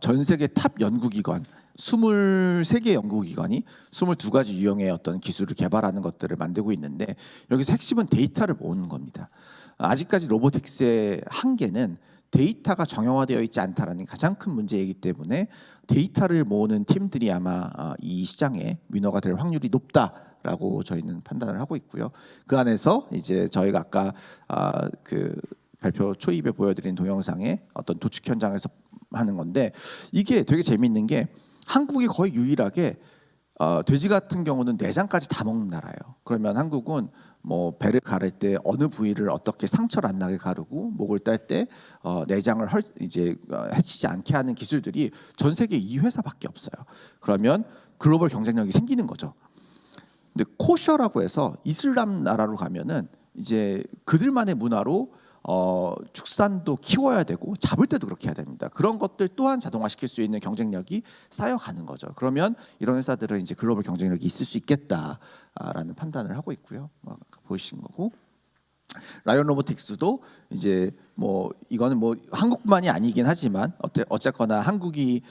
전 세계 탑 연구기관 23개 연구기관이 22가지 유형의 어떤 기술을 개발하는 것들을 만들고 있는데, 여기서 핵심은 데이터를 모으는 겁니다. 아직까지 로보틱스의 한계는 데이터가 정형화되어 있지 않다라는 가장 큰 문제이기 때문에 데이터를 모으는 팀들이 아마 이 시장에 위너가 될 확률이 높다라고 저희는 판단을 하고 있고요. 그 안에서 이제 저희가 아까 그 발표 초입에 보여드린 동영상의 어떤 도축 현장에서 하는 건데, 이게 되게 재미있는 게 한국이 거의 유일하게 돼지 같은 경우는 내장까지 다 먹는 나라예요. 그러면 한국은 뭐 배를 가를 때 어느 부위를 어떻게 상처를 안 나게 가르고, 목을 딸 때 내장을 이제 해치지 않게 하는 기술들이 전 세계 이 회사밖에 없어요. 그러면 글로벌 경쟁력이 생기는 거죠. 근데 코셔라고 해서 이슬람 나라로 가면은 이제 그들만의 문화로 축산도 키워야 되고 잡을 때도 그렇게 해야 됩니다. 그런 것들 또한 자동화시킬 수 있는 경쟁력이 쌓여가는 거죠. 그러면 이런 회사들은 이제 글로벌 경쟁력이 있을 수 있겠다라는 판단을 하고 있고요. 보이신 거고, 라이온 로보틱스도 이제 뭐 이거는 뭐 한국만이 아니긴 하지만 어쨌거나 한국이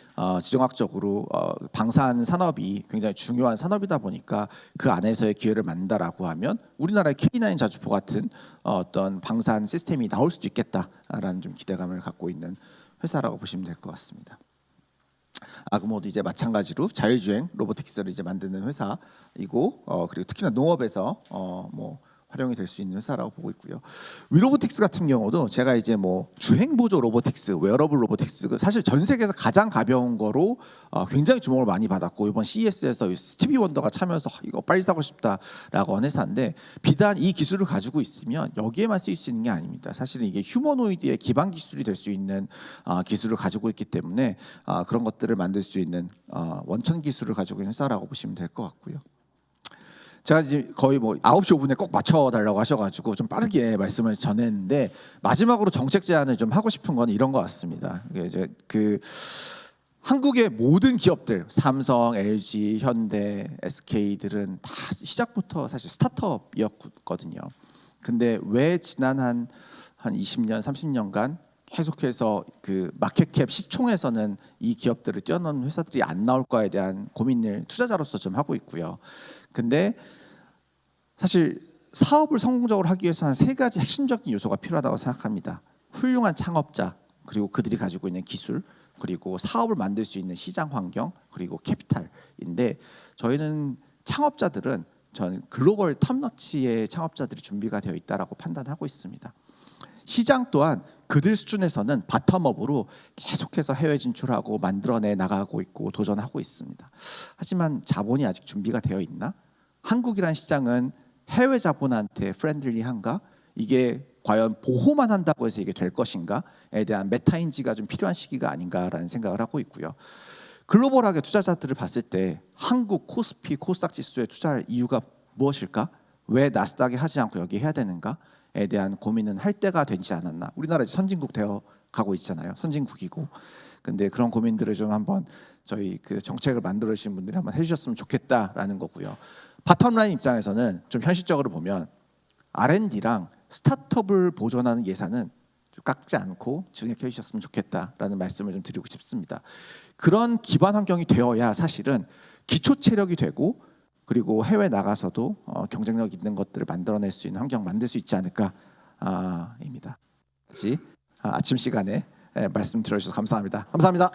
지정학적으로 방산 산업이 굉장히 중요한 산업이다 보니까 그 안에서의 기회를 만든다라고 하면 우리나라의 K9 자주포 같은 어떤 방산 시스템이 나올 수도 있겠다라는 좀 기대감을 갖고 있는 회사라고 보시면 될 것 같습니다. 아그모도 이제 마찬가지로 자율주행 로보틱스를 이제 만드는 회사이고, 그리고 특히나 농업에서 뭐 활용이 될 수 있는 회사라고 보고 있고요. 위로보틱스 같은 경우도 제가 이제 뭐 주행 보조 로보틱스, 웨어러블 로보틱스, 사실 전 세계에서 가장 가벼운 거로 굉장히 주목을 많이 받았고, 이번 CES에서 스티비 원더가 참여해서 이거 빨리 사고 싶다라고 한 회사인데, 비단 이 기술을 가지고 있으면 여기에만 쓰일 수 있는 게 아닙니다. 사실은 이게 휴머노이드의 기반 기술이 될 수 있는 기술을 가지고 있기 때문에 그런 것들을 만들 수 있는 원천 기술을 가지고 있는 회사라고 보시면 될 것 같고요. 제가 지금 거의 뭐 9시 5분에 꼭 맞춰달라고 하셔가지고 좀 빠르게 말씀을 전했는데, 마지막으로 정책 제안을 좀 하고 싶은 건 이런 것 같습니다. 이게 이제 그 한국의 모든 기업들, 삼성, LG, 현대, SK들은 다 시작부터 사실 스타트업이었거든요. 근데 왜 지난 한 20년, 30년간 계속해서 그 마켓캡 시총에서는 이 기업들을 뛰어넘는 회사들이 안 나올까에 대한 고민을 투자자로서 좀 하고 있고요. 근데 사실 사업을 성공적으로 하기 위해서 한 세 가지 핵심적인 요소가 필요하다고 생각합니다. 훌륭한 창업자, 그리고 그들이 가지고 있는 기술, 그리고 사업을 만들 수 있는 시장 환경, 그리고 캐피탈인데 저희는 창업자들은 저는 글로벌 탑너치의 창업자들이 준비가 되어 있다라고 판단하고 있습니다. 시장 또한 그들 수준에서는 바텀업으로 계속해서 해외 진출하고 만들어내 나가고 있고 도전하고 있습니다. 하지만 자본이 아직 준비가 되어 있나? 한국이란 시장은 해외 자본한테 프렌들리한가? 이게 과연 보호만 한다고 해서 이게 될 것인가에 대한 메타인지가 좀 필요한 시기가 아닌가라는 생각을 하고 있고요. 글로벌하게 투자자들을 봤을 때 한국 코스피 코스닥 지수에 투자할 이유가 무엇일까? 왜 나스닥에 하지 않고 여기 해야 되는가에 대한 고민은 할 때가 되지 않았나? 우리나라 이제 선진국 되어 가고 있잖아요. 선진국이고. 근데 그런 고민들을 좀 한번 저희 그 정책을 만들어 주신 분들이 한번 해주셨으면 좋겠다라는 거고요. 바텀라인 입장에서는 좀 현실적으로 보면 R&D랑 스타트업을 보존하는 예산은 좀 깎지 않고 증액해 주셨으면 좋겠다라는 말씀을 좀 드리고 싶습니다. 그런 기반 환경이 되어야 사실은 기초 체력이 되고 그리고 해외 나가서도 경쟁력 있는 것들을 만들어낼 수 있는 환경 만들 수 있지 않을까입니다. 아침 시간에 말씀 들어주셔서 감사합니다. 감사합니다.